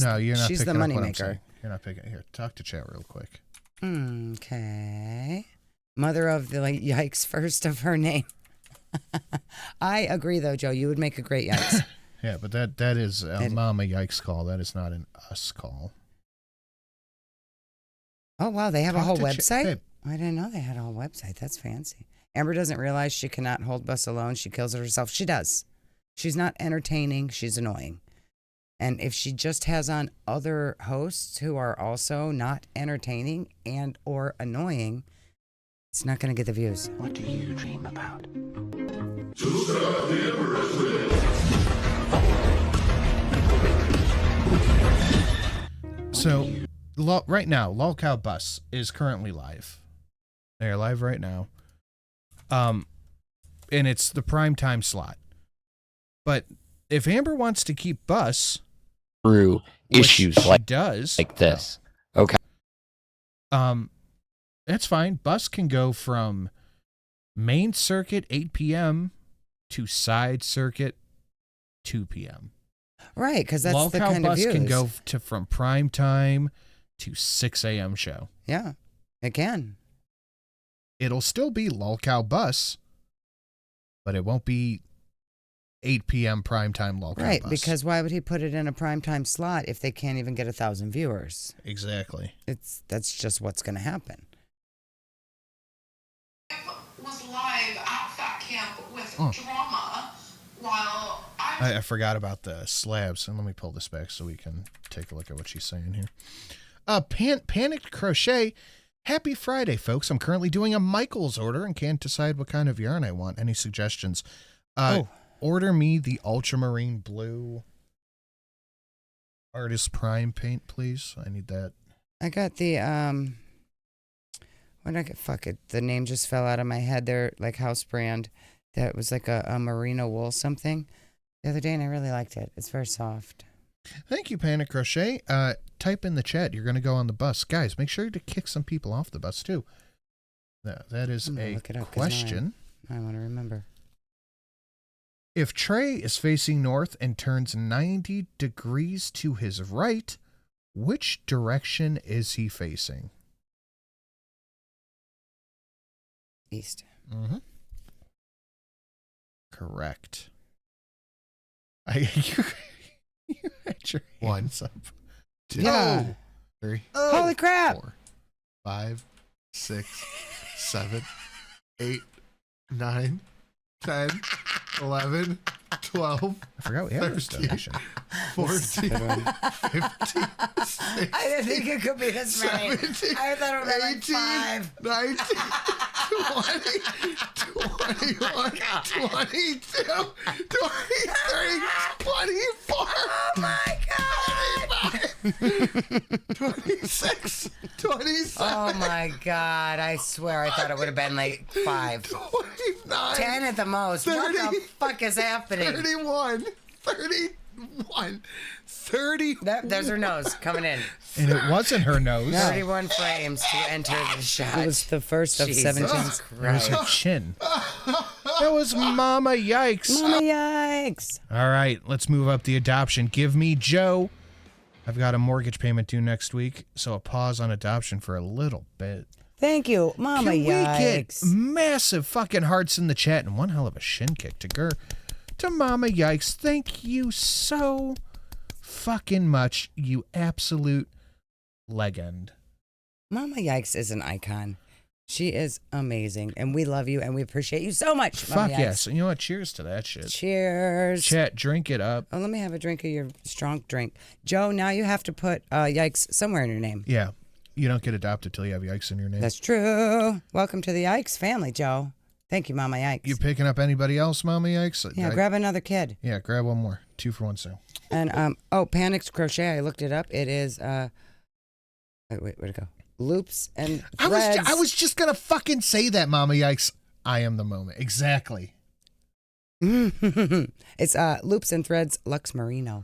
no, you're not she's the picking up what I'm moneymaker. saying. You're not picking. Here, talk to chat real quick. Okay. Mother of the Yikes first of her name. I agree, though, Joe. You would make a great Yikes. Yeah, but that is a Mama Yikes call. That is not an us call. Oh, wow. They have a whole website? Babe. I didn't know they had a whole website. That's fancy. Amber doesn't realize she cannot hold Bus alone. She kills it herself. She does. She's not entertaining. She's annoying. And if she just has on other hosts who are also not entertaining and or annoying, it's not going to get the views. What do you dream about? So, right now, Lolcow Bus is currently live. They're live right now. And it's the prime time slot. But if Amber wants to keep Bus through issues like this. Okay. That's fine. Bus can go from main circuit 8 p.m. to side circuit 2 p.m. Right, because that's Lolcow the kind Bus of views. can go from prime time to 6 a.m. show. Yeah, it can. It'll still be Lolcow Bus, but it won't be 8 p.m. primetime Lolcow Right, Bus. because why would he put it in a primetime slot if they can't even get 1,000 viewers? Exactly. That's just what's going to happen. Was live at Fat Camp with drama while I forgot about the slabs, and let me pull this back so we can take a look at what she's saying here. Panicked Crochet. Happy Friday, folks. I'm currently doing a Michaels order and can't decide what kind of yarn I want. Any suggestions? Order me the ultramarine blue Artist Prime paint, please. I need that. I got the, what did I get? Fuck it. The name just fell out of my head. They're like house brand. That was like a merino wool something the other day, and I really liked it. It's very soft. Thank you, Panic Crochet. Type in the chat. You're going to go on the bus. Guys, make sure to kick some people off the bus, too. That is a question. I want to remember. If Trey is facing north and turns 90 degrees to his right, which direction is he facing? East. Mm-hmm. Correct. You had your hands up. 2, Yeah. 3, Holy crap! 4, 5, 6, 7, 8, 9, 10, 11, 12. I forgot we had this donation. 14, 15. I didn't think it could be this many. 17, I thought it was like 18, 5. 19, 20, 21, 22, 23, 24. Oh my God! 25, 26, 27. Oh my God! I swear, I thought it would have been like 5, 29, 10 at the most. 30, What the fuck is happening? 31, 30. There's her nose coming in. And it wasn't her nose. 31 frames to enter the shot. It was the first of Jesus 17. It was her chin. That was Mama Yikes. Mama Yikes. All right, let's move up the adoption. Give me Joe. I've got a mortgage payment due next week, so a pause on adoption for a little bit. Thank you, Mama Can we get Yikes. massive fucking hearts in the chat and one hell of a shin kick to Mama Yikes. Thank you so fucking much, you absolute legend. Mama Yikes is an icon. She is amazing, and we love you, and we appreciate you so much. Fuck yes. And you know what? Cheers to that shit. Cheers. Chat, drink it up. Oh, let me have a drink of your strong drink. Joe, now you have to put Yikes somewhere in your name. Yeah. You don't get adopted till you have Yikes in your name. That's true. Welcome to the Yikes family, Joe. Thank you, Mama Yikes. You picking up anybody else, Mama Yikes? Yeah, grab another kid. Yeah, grab one more. 2 for 1 sale. And, Panics Crochet, I looked it up. It is, wait, where'd it go? Loops and threads. I was just gonna fucking say that, Mama Yikes. I am the moment. Exactly. It's Loops and Threads Lux Merino.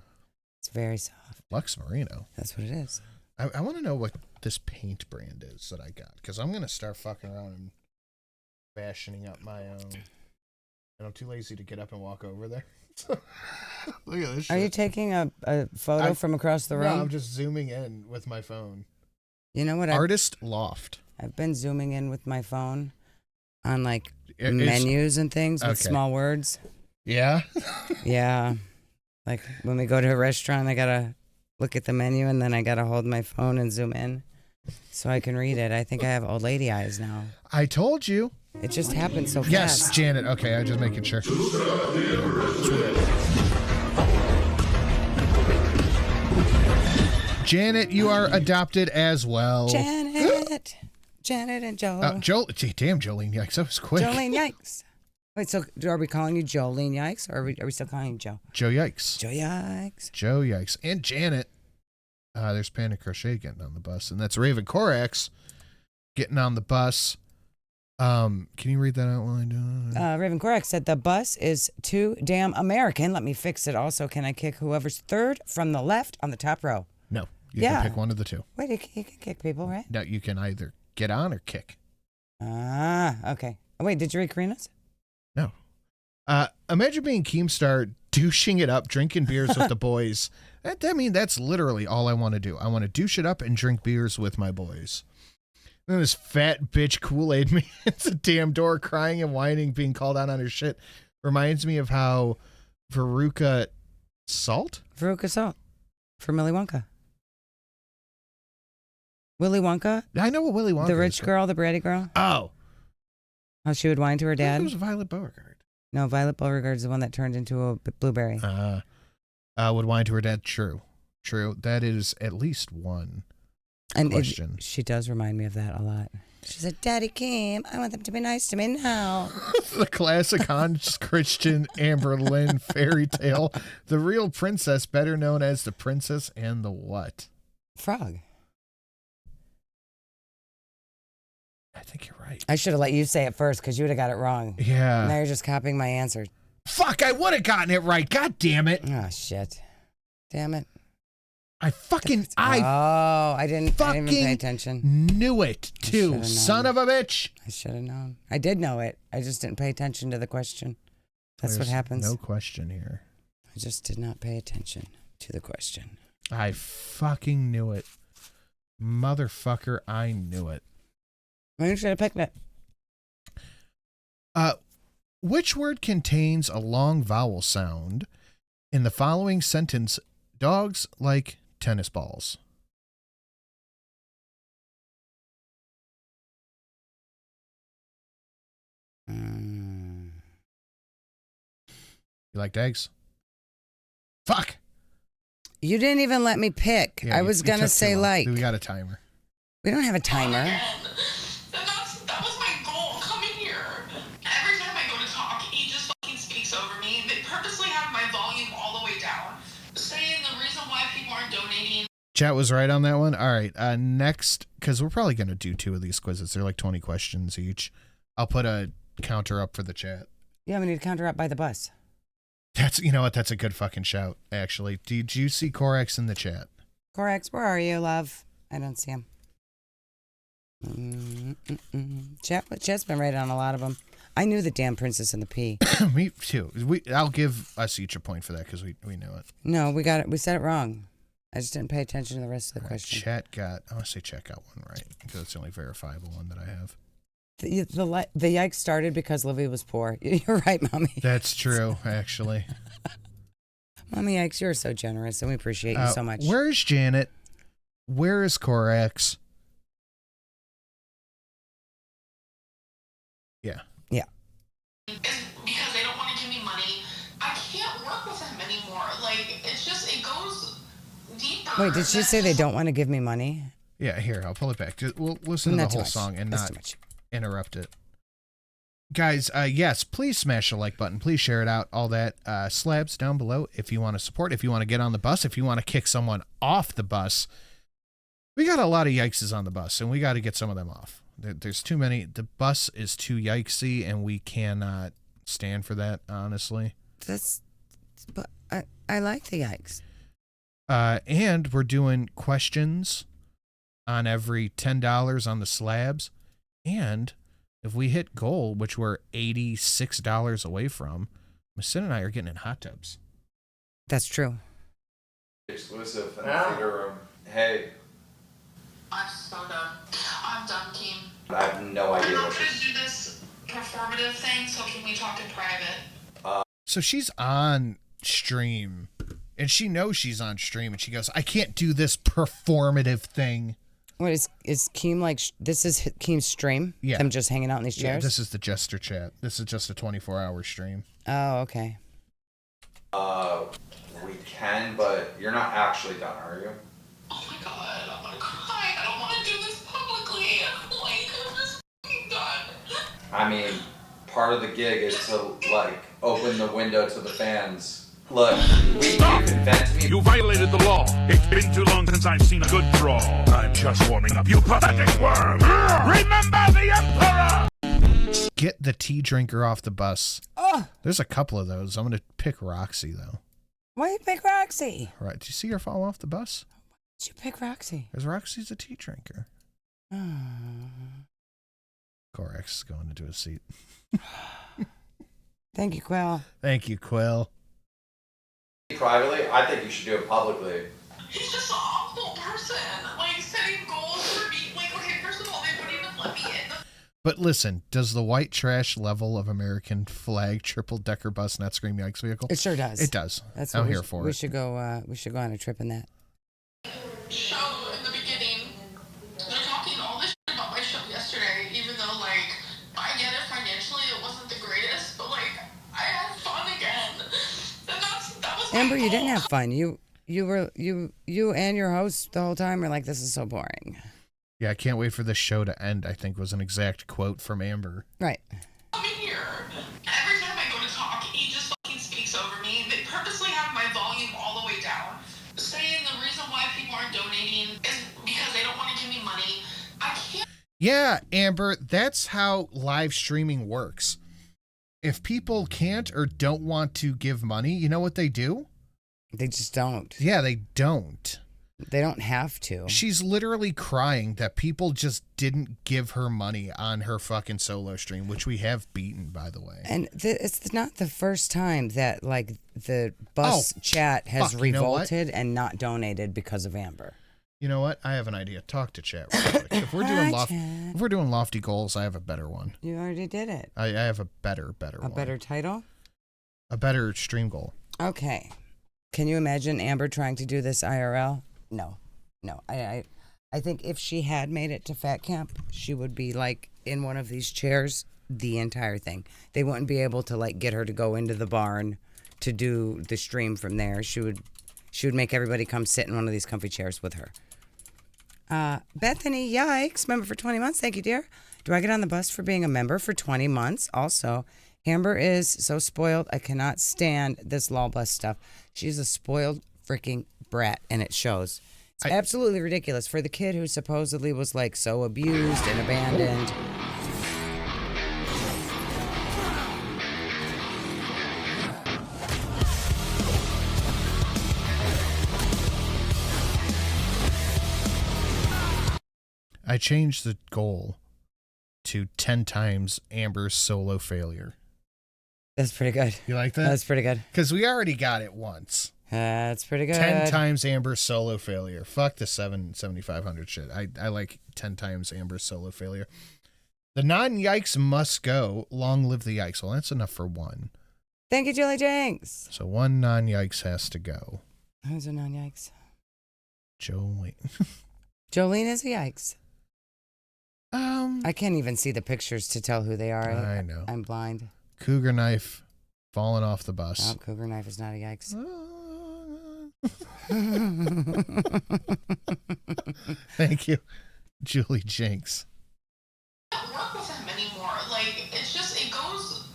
It's very soft. Lux Merino? That's what it is. I want to know what this paint brand is that I got, because I'm gonna start fucking around and fashioning up my own. And I'm too lazy to get up and walk over there. Look at this shit. Are you taking a photo from across the room? No, I'm just zooming in with my phone. You know what? Artist Loft. I've been zooming in with my phone on like menus and things with small words. Yeah? Yeah. Like when we go to a restaurant, I gotta look at the menu and then I gotta hold my phone and zoom in so I can read it. I think I have old lady eyes now. I told you. It just happened so fast. Yes, Janet. Okay, I'm just making sure. Janet, you are adopted as well. Janet and Joe. Damn, Jolene Yikes, that was quick. Jolene Yikes. Wait, so are we calling you Jolene Yikes, or are we still calling you Joe? Joe Yikes. Joe Yikes. Joe Yikes. And Janet. There's Panic Crochet getting on the bus, and that's Raven Corax getting on the bus. Can you read that out while I do it? Raven Corax said, the bus is too damn American. Let me fix it. Also, can I kick whoever's third from the left on the top row? No. You can pick one of the two. Wait, you can kick people, right? No, you can either get on or kick. Okay. Oh, wait, did you read Karina's? No. Imagine being Keemstar, douching it up, drinking beers with the boys. That's literally all I want to do. I want to douche it up and drink beers with my boys. And this fat bitch Kool-Aid man at the damn door crying and whining, being called out on her shit. Reminds me of how Veruca Salt from Willy Wonka. Willy Wonka? I know what Willy Wonka is. The rich girl, the bratty girl? Oh. How she would whine to her dad? It was Violet Beauregard. No, Violet Beauregard is the one that turned into a blueberry. Would whine to her dad. True. That is at least one question. She does remind me of that a lot. She said, Daddy Kim, I want them to be nice to me now. The classic Hans Christian Amberlynn fairy tale. The real princess, better known as the Princess and the what? Frog. I think you're right. I should have let you say it first because you would have got it wrong. Yeah. Now you're just copying my answer. Fuck, I would have gotten it right. God damn it. Oh, shit. Damn it. I didn't even pay attention. Knew it, too. Son of a bitch. I should have known. I did know it. I just didn't pay attention to the question. That's what happens. No question here. I just did not pay attention to the question. I fucking knew it. Motherfucker, I knew it. Maybe should have picked it. Which word contains a long vowel sound in the following sentence? Dogs like tennis balls. You like eggs? Fuck. You didn't even let me pick. Yeah, I was going to say like. We got a timer. We don't have a timer. That was my goal, coming here. Every time I go to talk, he just fucking speaks over me. They purposely have my volume all the way down, saying the reason why people aren't donating Chat was right on that one. All right. Next, because we're probably going to do 2 of these quizzes. They're like 20 questions each. I'll put a counter up for the chat. Yeah, we need to counter up by the bus. You know what? That's a good fucking shout, actually. Did you see Corex in the chat? Corex, where are you, love? I don't see him. Chat's been right on a lot of them. I knew the damn Princess and the Pea. Me too. I'll give us each a point for that because we knew it. No, we got it. We said it wrong. I just didn't pay attention to the rest of the question. Chat got, I want to say chat got one right because it's the only verifiable one that I have. The yikes started because Livy was poor. You're right, Mommy. That's true, actually. Mommy Yikes, you're so generous, and we appreciate you so much. Where is Janet? Where is Corex? Yeah. Yeah. Because they don't want to give me money. I can't work with them anymore. Like, it's just, it goes deeper. Wait, did she say they don't want to give me money? Yeah, here, I'll pull it back. We'll listen to the whole song and not interrupt it. Guys, yes, please smash the like button. Please share it out. All that. Slabs down below if you want to support, if you want to get on the bus, if you want to kick someone off the bus. We got a lot of yikeses on the bus, and we got to get some of them off. There's too many. The bus is too yikesy, and we cannot stand for that, honestly. But I like the yikes. And we're doing questions on every $10 on the slabs. And if we hit goal, which we're $86 away from, Sin and I are getting in hot tubs. That's true. Exclusive in the theater room. Hey. I'm so done. I'm done, Keem. I have no idea I'm not what going to do this performative thing, so can we talk in private? So she's on stream, and she knows she's on stream, and she goes, I can't do this performative thing. What is Keem like? This is Keem's stream? Yeah. Them just hanging out in these chairs? Yeah, this is the Jester chat. This is just a 24-hour stream. Oh, okay. We can, but you're not actually done, are you? Oh my god, I'm gonna cry. I don't want to do this publicly. Like, I'm just f***ing done. I mean, part of the gig is to, like, open the window to the fans. Look, you can vent me. You violated the law. It's been too long since I've seen a good draw. I'm just warming up, you pathetic worm. Remember the Emperor! Get the tea drinker off the bus. Oh. There's a couple of those. I'm going to pick Roxy, though. Why you pick Roxy? Right. Did you see her fall off the bus? Did you pick Roxy? Because Roxy's a tea drinker. Oh. Corex is going into his seat. Thank you, Quill. Thank you, Quill. Privately, I think you should do it publicly. He's just an awful person. Like, setting goals for me. Like, okay, first of all, they wouldn't even let me in. But listen, does the white trash level of American flag triple-decker bus not scream yikes vehicle? It sure does. It does. That's I'm what here for it. We should go on a trip in that. Show in the beginning, they're talking all this shit about my show yesterday, even though, like, I get it financially, it wasn't the greatest, but, like, I had fun again. And that was Amber, you didn't have fun. You and your host the whole time are like, this is so boring. Yeah, I can't wait for this show to end, I think was an exact quote from Amber. Right. I'm in here. Every time I go to talk, he just fucking speaks over me. They purposely have my volume all the way down, saying the reason why people aren't donating is because they don't want to give me money. I can't. Yeah, Amber, that's how live streaming works. If people can't or don't want to give money, you know what they do? They just don't. Yeah, they don't. They don't have to. She's literally crying that people just didn't give her money on her fucking solo stream, which we have beaten, by the way. And it's not the first time that, like, the bus chat has revolted and not donated because of Amber. You know what? I have an idea. Talk to chat real quick. If we're doing lofty goals, I have a better one. You already did it. I have a better one. A better title? A better stream goal. Okay. Can you imagine Amber trying to do this IRL? No. I think if she had made it to Fat Camp, she would be, like, in one of these chairs the entire thing. They wouldn't be able to, like, get her to go into the barn to do the stream from there. She would make everybody come sit in one of these comfy chairs with her. Mehthany, yikes, member for 20 months. Thank you, dear. Do I get on the bus for being a member for 20 months? Also, Amber is so spoiled. I cannot stand this lol bus stuff. She's a spoiled freaking brat, and it shows. It's absolutely ridiculous for the kid who supposedly was like so abused and abandoned. I changed the goal to 10 times Amber's solo failure. That's pretty good. You like that? That's pretty good. Because we already got it once. That's pretty good. 10 times Amber's solo failure. Fuck the 7,500 shit. I like 10 times Amber's solo failure. The non-yikes must go. Long live the yikes. Well, that's enough for one. Thank you, Julie Jenks. So one non-yikes has to go. Who's a non-yikes? Jolene. Jolene is a yikes. I can't even see the pictures to tell who they are. I know. I'm blind. Cougar knife falling off the bus. Oh, cougar knife is not a yikes. Thank you, Julie Jenks. I don't work with him anymore. Like, it's just, it goes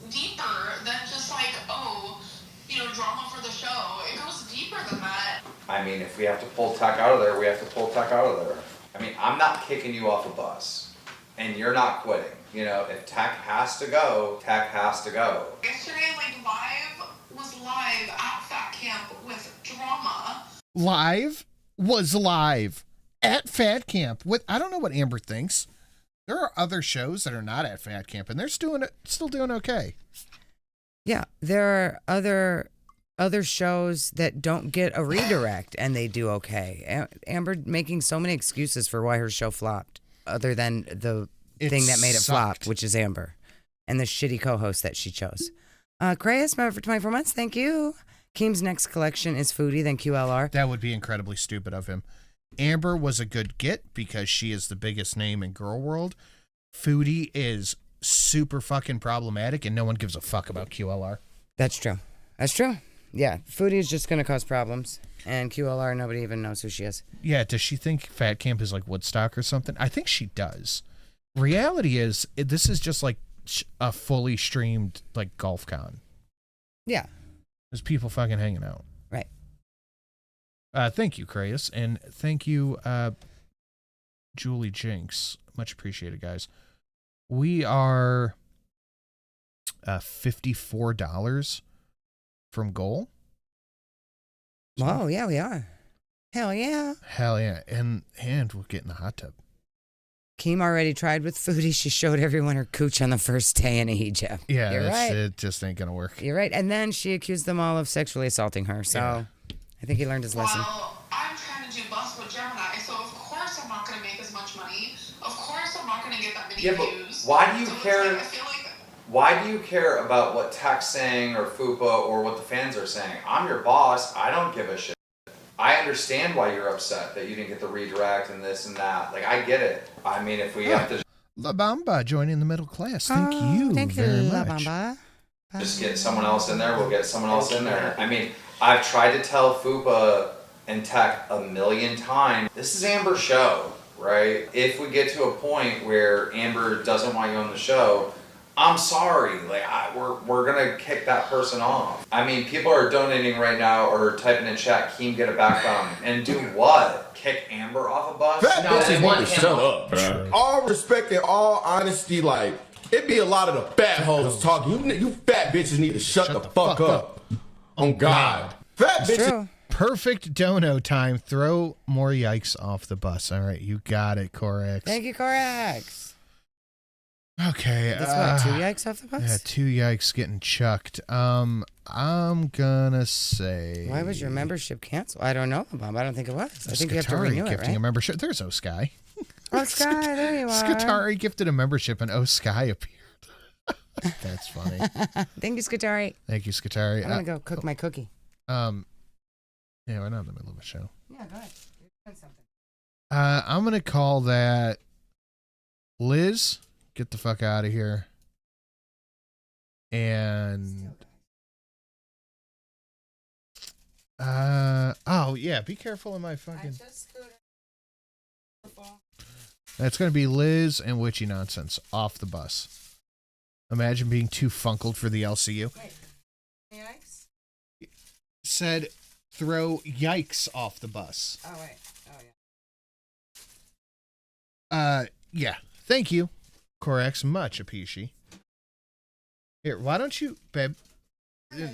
deeper than just like, oh, you know, drama for the show. It goes deeper than that. I mean, if we have to pull tech out of there, we have to pull tech out of there. I mean, I'm not kicking you off a bus, and you're not quitting. You know, if tech has to go, tech has to go. Yesterday, like, was live at Fat Camp with drama. Live was live at Fat Camp with, I don't know what Amber thinks. There are other shows that are not at Fat Camp, and they're still doing okay. Yeah, there are other shows that don't get a redirect and they do okay. Amber making so many excuses for why her show flopped, other than the thing that made it flop, which is Amber, and the shitty co-host that she chose. Crayus, member for 24 months, thank you. Keem's next collection is Foodie, then QLR. That would be incredibly stupid of him. Amber was a good get because she is the biggest name in girl world. Foodie is super fucking problematic, and no one gives a fuck about QLR. That's true. That's true. Yeah, Foodie is just going to cause problems, and QLR, nobody even knows who she is. Yeah, does she think Fat Camp is like Woodstock or something? I think she does. Reality is, this is just like a fully streamed like golf con. Yeah. There's people fucking hanging out. Right. Thank you, Crayus, and thank you, Julie Jenks. Much appreciated, guys. We are $54 from goal. Wow, yeah, we are. Hell yeah. Hell yeah. And we'll get in the hot tub. Keem already tried with Foodie. She showed everyone her cooch on the first day in Egypt. Yeah, You're right. It just ain't going to work. You're right. And then she accused them all of sexually assaulting her. So yeah. I think he learned his lesson. Well, I'm trying to do bus with Gemini, so of course I'm not going to make as much money. Of course I'm not going to get that many views. Why do you so care? Like, I feel like why do you care about what Tech's saying or Fupa or what the fans are saying? I'm your boss. I don't give a shit. I understand why you're upset that you didn't get the redirect and this and that. Like, I get it. I mean, if we have to La Bamba joining the middle class. Thank you very La much. Bamba. just get someone else in there, we'll get someone else in there. I mean, I've tried to tell Fupa and Tech a million times, this is Amber's show, right? If we get to a point where Amber doesn't want you on the show, I'm sorry, like we're gonna kick that person off. I mean, people are donating right now or typing in chat, Keem get a background, and do what? Kick Amber off a bus? Fat No, bitches they need want to him shut off. up, bro. All respect and all honesty, like, it be a lot of the fat hoes talking. You fat bitches need to shut the fuck up. On God. Fat bitches. Perfect dono time. Throw more yikes off the bus. All right, you got it, Corax. Thank you, Corax. Okay. That's what, 2 yikes off the bus? Yeah, 2 yikes getting chucked. I'm gonna say. Why was your membership canceled? I don't know, Bob. I don't think it was. I think you have to Skatari renew it, gifting right? a membership. There's Sky. Oh, Sky, there you are. Skatari gifted a membership and Sky appeared. That's funny. Thank you, Skatari. Thank you, Skatari. I'm gonna go cook my cookie. Yeah, we're not in the middle of a show. Yeah, go ahead. You're doing something. I'm gonna call that Liz. Get the fuck out of here. And oh yeah, be careful in my fucking. That's gonna be Liz and Witchy Nonsense off the bus. Imagine being too funkled for the LCU. Wait. Yikes. Said throw Yikes off the bus. Oh, wait. Oh, Yeah. Thank you, Corex. Much appreciated. Here, why don't you, babe?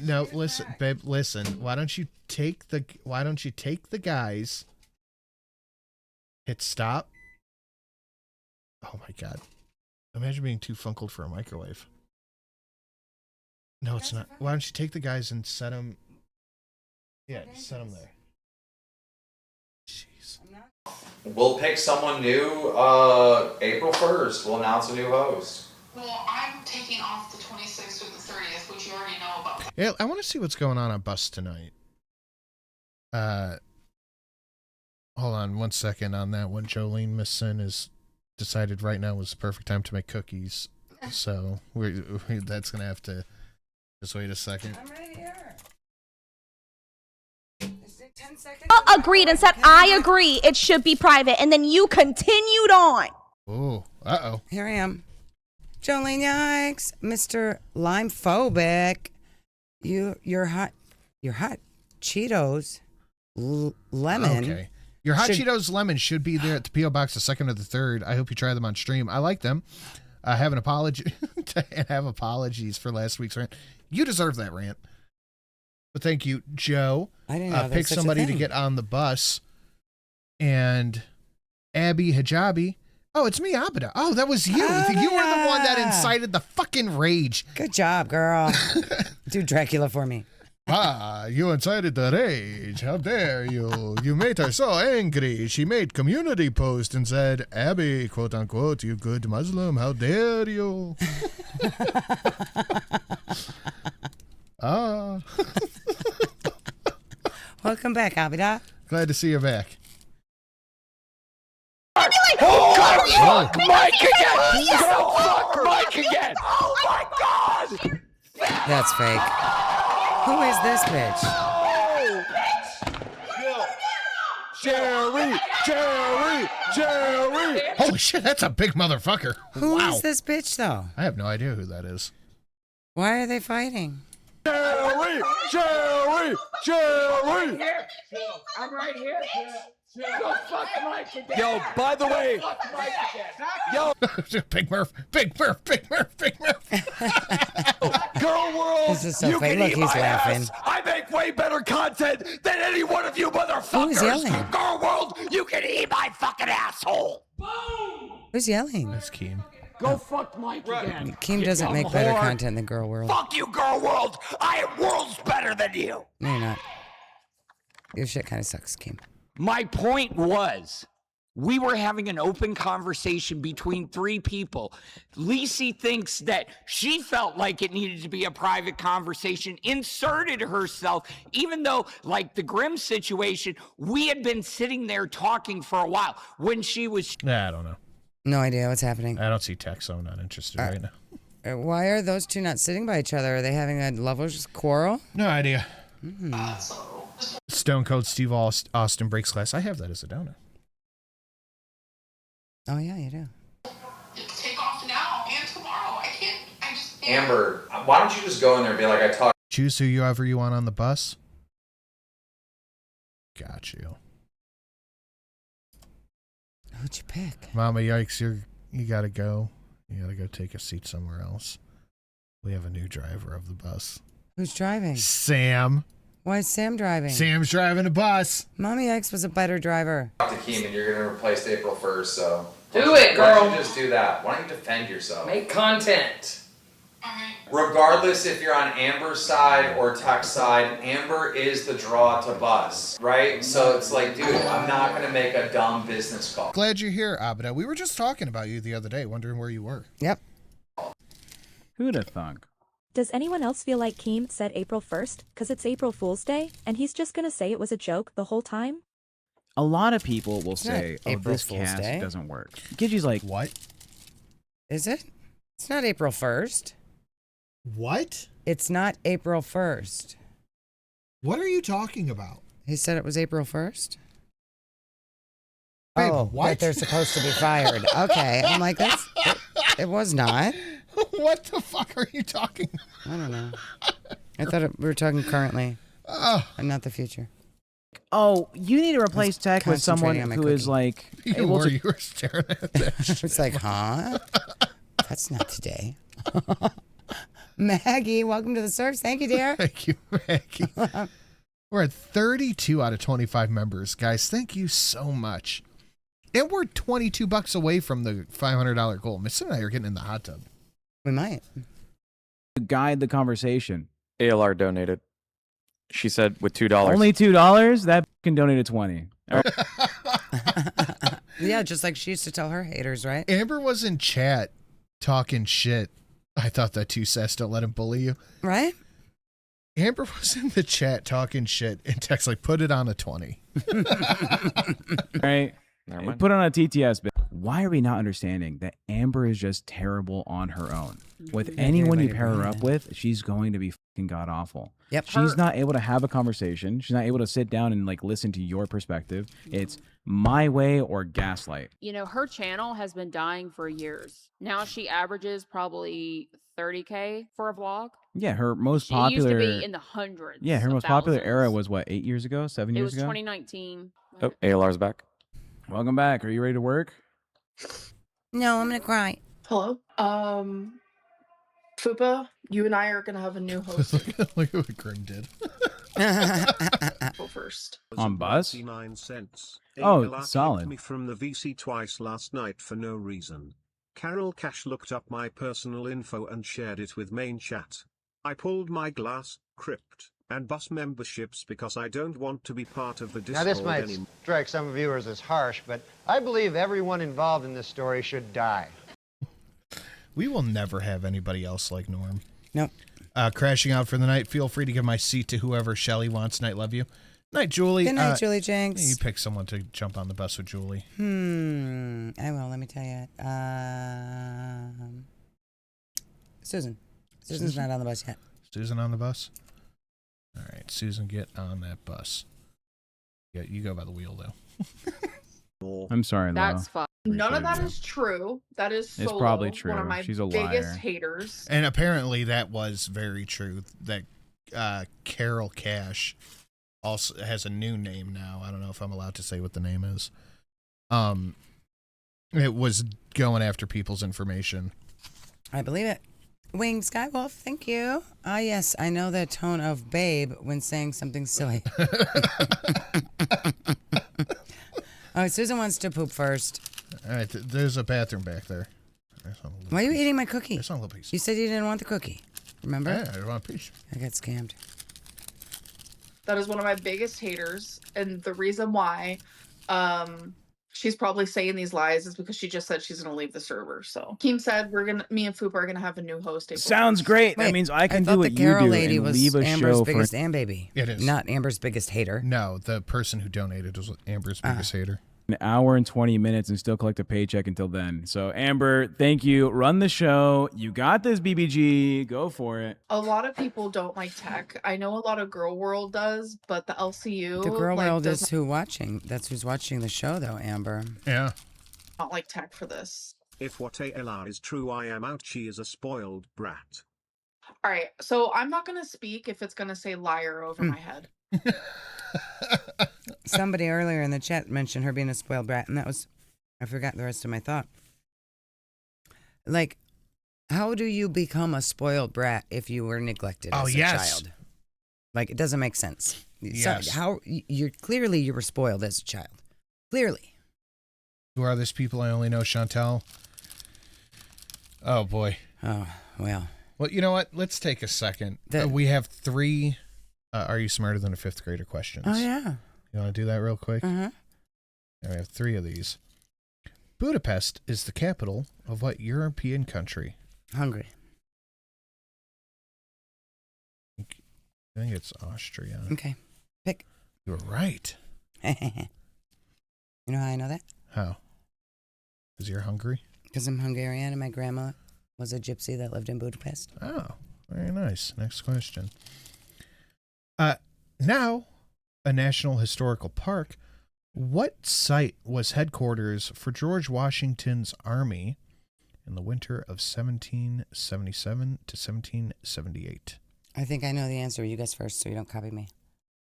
No, listen, babe. Listen. Why don't you take the guys? Hit stop. Oh my God! Imagine being too funkled for a microwave. No, it's not. Why don't you take the guys and set them? Yeah, set them there. Jeez. We'll pick someone new April 1st. We'll announce a new host. Well, I'm taking off the 26th or the 30th, which you already know about. Yeah, I want to see what's going on bus tonight. Hold on 1 second on that one. Jolene Misson has decided right now was the perfect time to make cookies. So that's going to have to just wait a second. I'm right here. Is it 10 seconds? Agreed and said, I agree. It should be private. And then you continued on. Oh, uh-oh. Here I am. Jolene, yikes. Mr. Limephobic. Your hot Cheetos lemon. Okay. Your Hot Cheetos lemon should be there at the P.O. Box the 2nd or the 3rd. I hope you try them on stream. I like them. I have an apology and have apologies for last week's rant. You deserve that rant. But thank you, Joe. I didn't know pick somebody to get on the bus. And Abby Hijabi. Oh, it's me, Abida. Oh, that was you. You were the one that incited the fucking rage. Good job, girl. Do Dracula for me. You incited the rage. How dare you? You made her so angry. She made community post and said, Abby, quote unquote, you good Muslim. How dare you? Welcome back, Abida. Glad to see you back. Oh, fuck Mike again! Go fuck Mike again! Oh my God! That's fake. Who is this bitch? Jerry! Holy shit, that's a big motherfucker. Who wow. is this bitch, though? I have no idea who that is. Why are they fighting? Jerry! I'm right here. Go fuck Mike again! Yo, by the way, yo, Big Murph. Girl World, This is so you fake. can Look, eat he's my laughing. ass. I make way better content than any one of you motherfuckers. Who's yelling? Girl World, you can eat my fucking asshole. Who's yelling? That's Keem. Go fuck Mike again. Keem doesn't make better content than Girl World. Fuck you, Girl World. I am worlds better than you. No, you're not. Your shit kind of sucks, Keem. My point was, we were having an open conversation between three people. Lisi thinks that she felt like it needed to be a private conversation, inserted herself, even though, like the Grimm situation, we had been sitting there talking for a while. When she was... I don't know. No idea what's happening. I don't see text, so I'm not interested right now. Why are those two not sitting by each other? Are they having a lovers quarrel? No idea. Stone Cold Steve Austin breaks glass. I have that as a donut. Oh, yeah, you do. Take off now and tomorrow. I just can't. Amber, why don't you just go in there and be like, I talked. Choose whoever you want on the bus. Got you. Who'd you pick? Mama, yikes, you gotta go. You gotta go take a seat somewhere else. We have a new driver of the bus. Who's driving? Sam. Why is Sam driving? Sam's driving a bus. Mommy X was a better driver. Talk to Keem and you're going to replace April 1st, so. Do it, girl. Why don't you just do that? Why don't you defend yourself? Make content. Regardless if you're on Amber's side or Tech's side, Amber is the draw to bus, right? So it's like, dude, I'm not going to make a dumb business call. Glad you're here, Abida. We were just talking about you the other day, wondering where you were. Yep. Who'd have thunk? Does anyone else feel like Keem said April 1st, because it's April Fool's Day, and he's just gonna say it was a joke the whole time? A lot of people will It's say, not oh, April this Fool's cast Day. doesn't work. Gigi's like, what? Is it? It's not April 1st. What? It's not April 1st. What are you talking about? He said it was April 1st? Babe, oh, what? that they're supposed to be fired. Okay. I'm like, it was not. What the fuck are you talking about? I don't know. I thought we were talking currently and not the future. Oh, you need to replace tech with someone who is like able to. You were staring at that. It's like, huh? That's not today. Maggie, welcome to the service. Thank you, dear. Thank you, Maggie. We're at 32 out of 25 members, guys. Thank you so much. And we're $22 away from the $500 goal. Miss and I are getting in the hot tub. We might. Guide the conversation. ALR donated. She said with $2. Only $2? That can donate 20. Yeah, just like she used to tell her haters, right? Amber was in chat talking shit. I thought that too, Sess. Don't let him bully you. Right? Amber was in the chat talking shit and text like, put it on a 20. Right? Never mind. Put on a TTS. But why are we not understanding that Amber is just terrible on her own? With anyone you pair her up with, she's going to be fucking god awful. Yep. She's not able to have a conversation. She's not able to sit down and like listen to your perspective. It's my way or gaslight. You know, her channel has been dying for years. Now she averages probably 30K for a vlog. Yeah, her most She popular. used to be in the hundreds. Yeah, her of most popular thousands. era was what, 8 years ago, 7 It years was ago? 2019. Oh, ALR's back. Welcome back. Are you ready to work? No, I'm gonna cry. Hello. Fupa, you and I are gonna have a new host. Look at what Grim did. Go first. On bus? 99 cents. Oh, Email solid. me from the VC twice last night for no reason. Carol Cash looked up my personal info and shared it with main chat. I pulled my glass, crypt, and bus memberships because I don't want to be part of the Now, Discord this might anymore. strike some viewers as harsh, but I believe everyone involved in this story should die. We will never have anybody else like Norm. Nope. Crashing out for the night. Feel free to give my seat to whoever Shelly wants. Night, love you. Night, Julie. Good night, Julie Jenks. You pick someone to jump on the bus with Julie. I will. Let me tell you. Susan. Susan's not on the bus yet. Susan on the bus? All right, Susan, get on that bus. Yeah, you go by the wheel, though. I'm sorry, Laura. That's fun. None of that is true. That is It's Solo, probably one true. of my She's a biggest liar. haters. And apparently that was very true. That Carol Cash also has a new name now. I don't know if I'm allowed to say what the name is. It was going after people's information. I believe it. Winged Skywolf, thank you. Ah, yes, I know the tone of babe when saying something silly. Oh, Susan wants to poop first. All right, there's a bathroom back there. Why are you eating my cookie? There's one little piece. You said you didn't want the cookie. Remember? Yeah, I want a piece. I got scammed. That is one of my biggest haters, and the reason why she's probably saying these lies is because she just said she's gonna leave the server. So Keem said me and Fupa are gonna have a new host. April Sounds 1st. great. That means I can do thought what the you Carol do lady and was leave a Amber's show biggest for and baby. It is. Not Amber's biggest hater. No, the person who donated was Amber's biggest hater. an hour and 20 minutes and still collect a paycheck until then. So Amber, thank you. Run the show. You got this, BBG. Go for it. A lot of people don't like tech. I know a lot of Girl World does, but the LCU, The girl like, world does is who watching. That's who's watching the show, though, Amber. Yeah. not like tech for this. If what ALR is true, I am out. She is a spoiled brat. All right, so I'm not gonna speak if it's gonna say liar over my head. Somebody earlier in the chat mentioned her being a spoiled brat, and that was, I forgot the rest of my thought. Like, how do you become a spoiled brat if you were neglected as a child? Like, it doesn't make sense. Yes. So how you were spoiled as a child. Clearly. Who are these people? I only know Chantel. Oh boy. Oh well. Well, you know what? Let's take a second. We have 3. Are you smarter than a 5th grader questions? Oh yeah. You want to do that real quick? Mm-hmm. We have 3 of these. Budapest is the capital of what European country? Hungary. I think it's Austria. Okay. Pick. You were right. You know how I know that? How? Because you're hungry? Because I'm Hungarian and my grandma was a gypsy that lived in Budapest. Oh, very nice. Next question. Now, a National Historical Park, what site was headquarters for George Washington's army in the winter of 1777 to 1778? I think I know the answer. You guys first, so you don't copy me.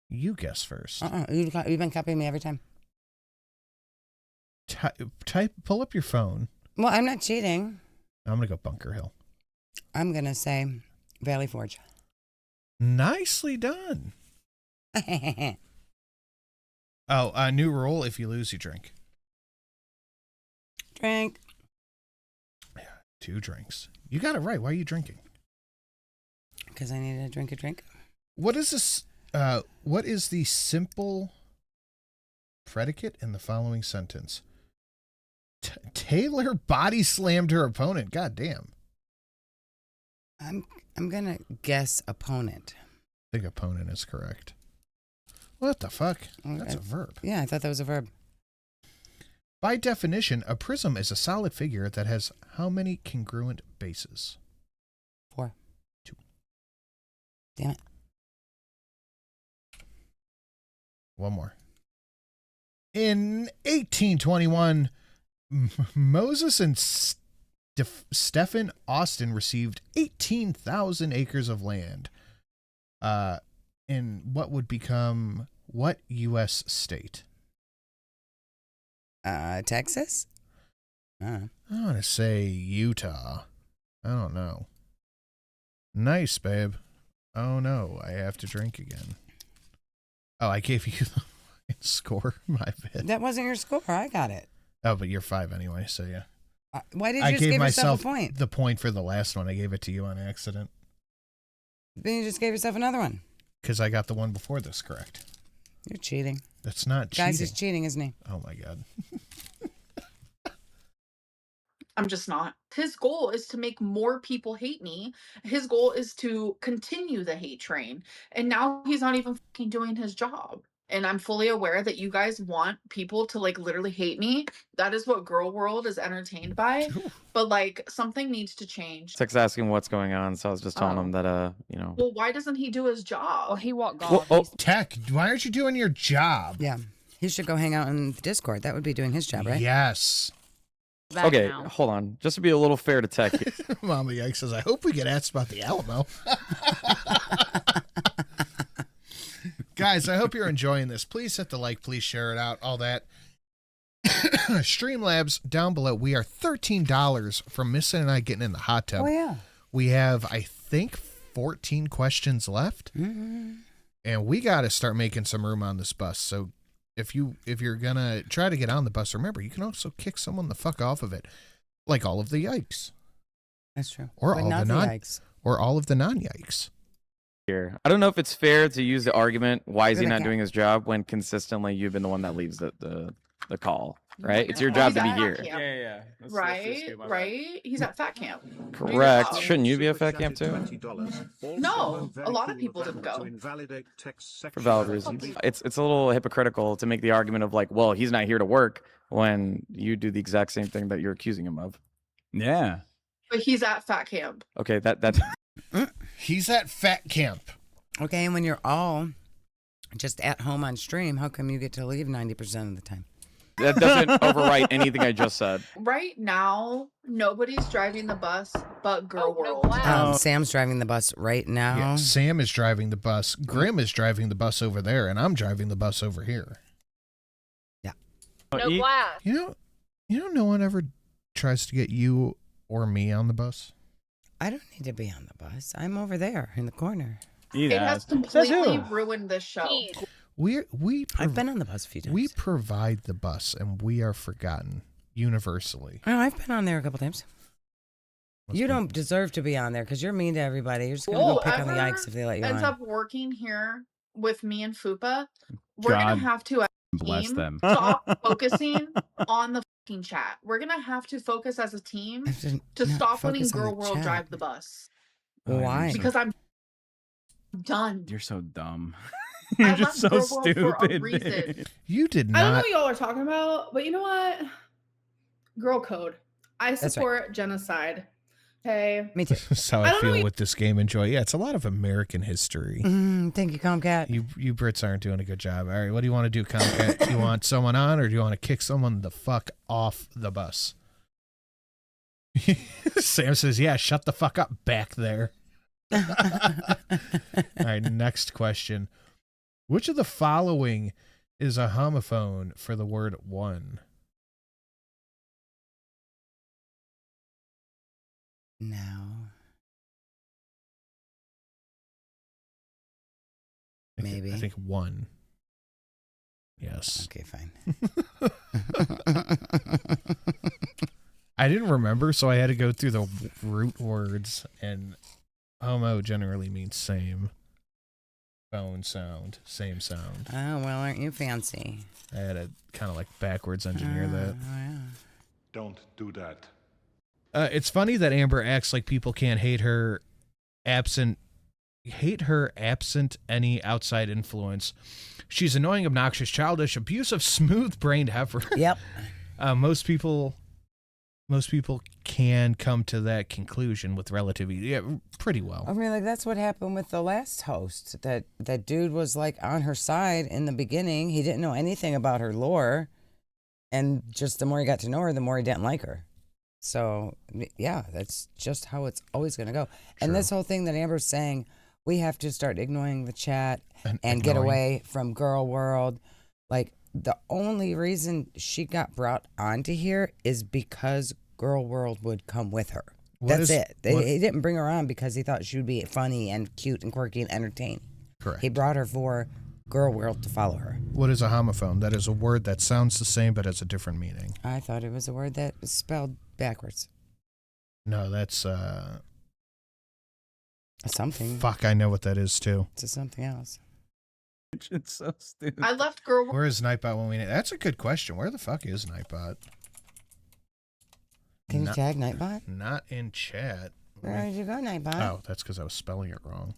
You guess first. You've been copying me every time. Pull up your phone. Well, I'm not cheating. I'm going to go Bunker Hill. I'm going to say Valley Forge. Nicely done. Oh, new rule. If you lose, you drink. Drink. 2 drinks. You got it right. Why are you drinking? Because I need to drink a drink. What is this? What is the simple predicate in the following sentence? Taylor body slammed her opponent. God damn. I'm gonna guess opponent. I think opponent is correct. What the fuck? That's a verb. Yeah, I thought that was a verb. By definition, a prism is a solid figure that has how many congruent bases? 4. 2. Damn it. One more. In 1821, Moses and Stephen Austin received 18,000 acres of land in what would become what U.S. state? Texas? I want to say Utah. I don't know. Nice, babe. Oh, no. I have to drink again. Oh, I gave you the score? My bad. That wasn't your score. I got it. Oh, but you're 5 anyway, so yeah. Why did you just give yourself a point? The point for the last one. I gave it to you on accident. Then you just gave yourself another one. Because I got the one before this correct. You're cheating. That's not cheating. Guys, he's cheating, isn't he? Oh, my God. I'm just not. His goal is to make more people hate me. His goal is to continue the hate train. And now he's not even fucking doing his job. And I'm fully aware that you guys want people to like literally hate me. That is what Girl World is entertained by. But like something needs to change. Tech's asking what's going on, so I was just telling him that Well, why doesn't he do his job? Well, he walked off. Tech, why aren't you doing your job? Yeah. He should go hang out in the Discord. That would be doing his job, right? Yes. Okay, hold on. Just to be a little fair to Tech. Mama Yike says, I hope we get asked about the Alamo. Guys, I hope you're enjoying this. Please hit the like. Please share it out. All that. Streamlabs down below. We are $13 from Missa and I getting in the hot tub. Oh, yeah. We have, I think, 14 questions left. Mm-hmm. And we got to start making some room on this bus. So if you're going to try to get on the bus, remember, you can also kick someone the fuck off of it. Like all of the yikes. That's true. Or but all not the yikes. Or all of the non-yikes. Here, I don't know if it's fair to use the argument, why is he not doing his job, when consistently you've been the one that leaves the call, right? It's your job to be here. Yeah. Right. He's at fat camp. Correct. Shouldn't you be at fat camp too? No, a lot of people didn't go. For valid reasons. It's a little hypocritical to make the argument of like, well, he's not here to work when you do the exact same thing that you're accusing him of. Yeah. But he's at fat camp. Okay, that's He's at fat camp. Okay, and when you're all just at home on stream, how come you get to leave 90% of the time? That doesn't overwrite anything I just said. Right now, nobody's driving the bus but Girl World. Sam's driving the bus right now. Yeah, Sam is driving the bus. Grim is driving the bus over there, and I'm driving the bus over here. Yeah. No glass. You know, no one ever tries to get you or me on the bus. I don't need to be on the bus. I'm over there in the corner. It has completely ruined this show. I've been on the bus a few times. We provide the bus, and we are forgotten universally. Oh, I've been on there a couple times. You don't deserve to be on there because you're mean to everybody. You're just going to go pick on the yikes if they let you ends on. up working here with me and Fupa, we're going to have to, as a bless team, them. stop focusing on the fucking chat. We're going to have to focus as a team to stop letting Girl World drive the bus. Why? Because I'm done. You're so dumb. I You're just left so Girl World for a stupid. reason. You did I don't know not. what y'all are talking about, but you know what? Girl code. I support genocide. Okay. Me too. That's how I feel with this game. Enjoy. Yeah, it's a lot of American history. Thank you, Comcat. You Brits aren't doing a good job. All right, what do you want to do, Comcat? Do you want someone on, or do you want to kick someone the fuck off the bus? Sam says, yeah, shut the fuck up back there. All right, next question. Which of the following is a homophone for the word one? No. Maybe. I think one. Yes. Okay, fine. I didn't remember, so I had to go through the root words, and homo generally means same. Phone sound, same sound. Oh, well, aren't you fancy? I had to kind of like backwards engineer that. Oh, yeah. Don't do that. It's funny that Amber acts like people can't hate her absent any outside influence. She's annoying, obnoxious, childish, abusive, smooth-brained heifer. Yep. Most people can come to that conclusion with relative ease. Yeah, pretty well. I mean, like, that's what happened with the last host. That dude was, like, on her side in the beginning. He didn't know anything about her lore. And just the more he got to know her, the more he didn't like her. So, yeah, that's just how it's always going to go. And this whole thing that Amber's saying, we have to start ignoring the chat and get away from girl world. Like, the only reason she got brought onto here is because girl world would come with her. That's it. He didn't bring her on because he thought she would be funny and cute and quirky and entertaining. Correct. He brought her for girl world to follow her. What is a homophone? That is a word that sounds the same but has a different meaning. I thought it was a word that was spelled backwards. No, that's something. Fuck, I know what that is too. It's something else. It's so stupid. I left girl. Where is Nightbot when we need? That's a good question. Where the fuck is Nightbot? Can you tag Nightbot? Not in chat. Where did you go, Nightbot? Oh, that's because I was spelling it wrong.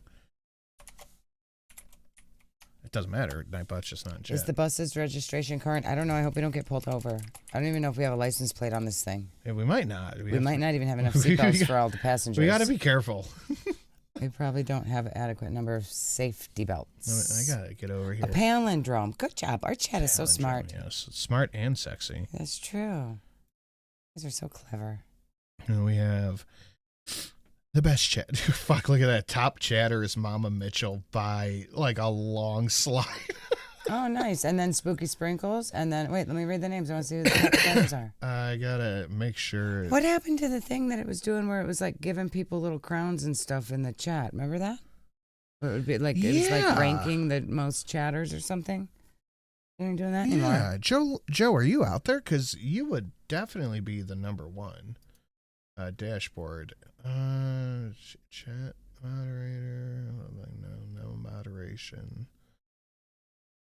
It doesn't matter. Nightbot's just not in chat. Is the bus's registration current? I don't know. I hope we don't get pulled over. I don't even know if we have a license plate on this thing. Yeah, we might not. We might not even have enough seatbelts for all the passengers. We got to be careful. We probably don't have an adequate number of safety belts. I got to get over here. A palindrome. Good job. Our chat is so smart. Yes, it's smart and sexy. That's true. These are so clever. And we have the best chat. Fuck, look at that. Top chatter is Mama Mitchell by like a long slide. Oh, nice. And then Spooky Sprinkles. And then, wait, let me read the names. I want to see who the top chatters are. I got to make sure. What happened to the thing that it was doing where it was like giving people little crowns and stuff in the chat? Remember that? It would be like, it was like ranking the most chatters or something. You ain't doing that anymore. Yeah, Joe, are you out there? Because you would definitely be the number one. Dashboard. Chat moderator. No moderation.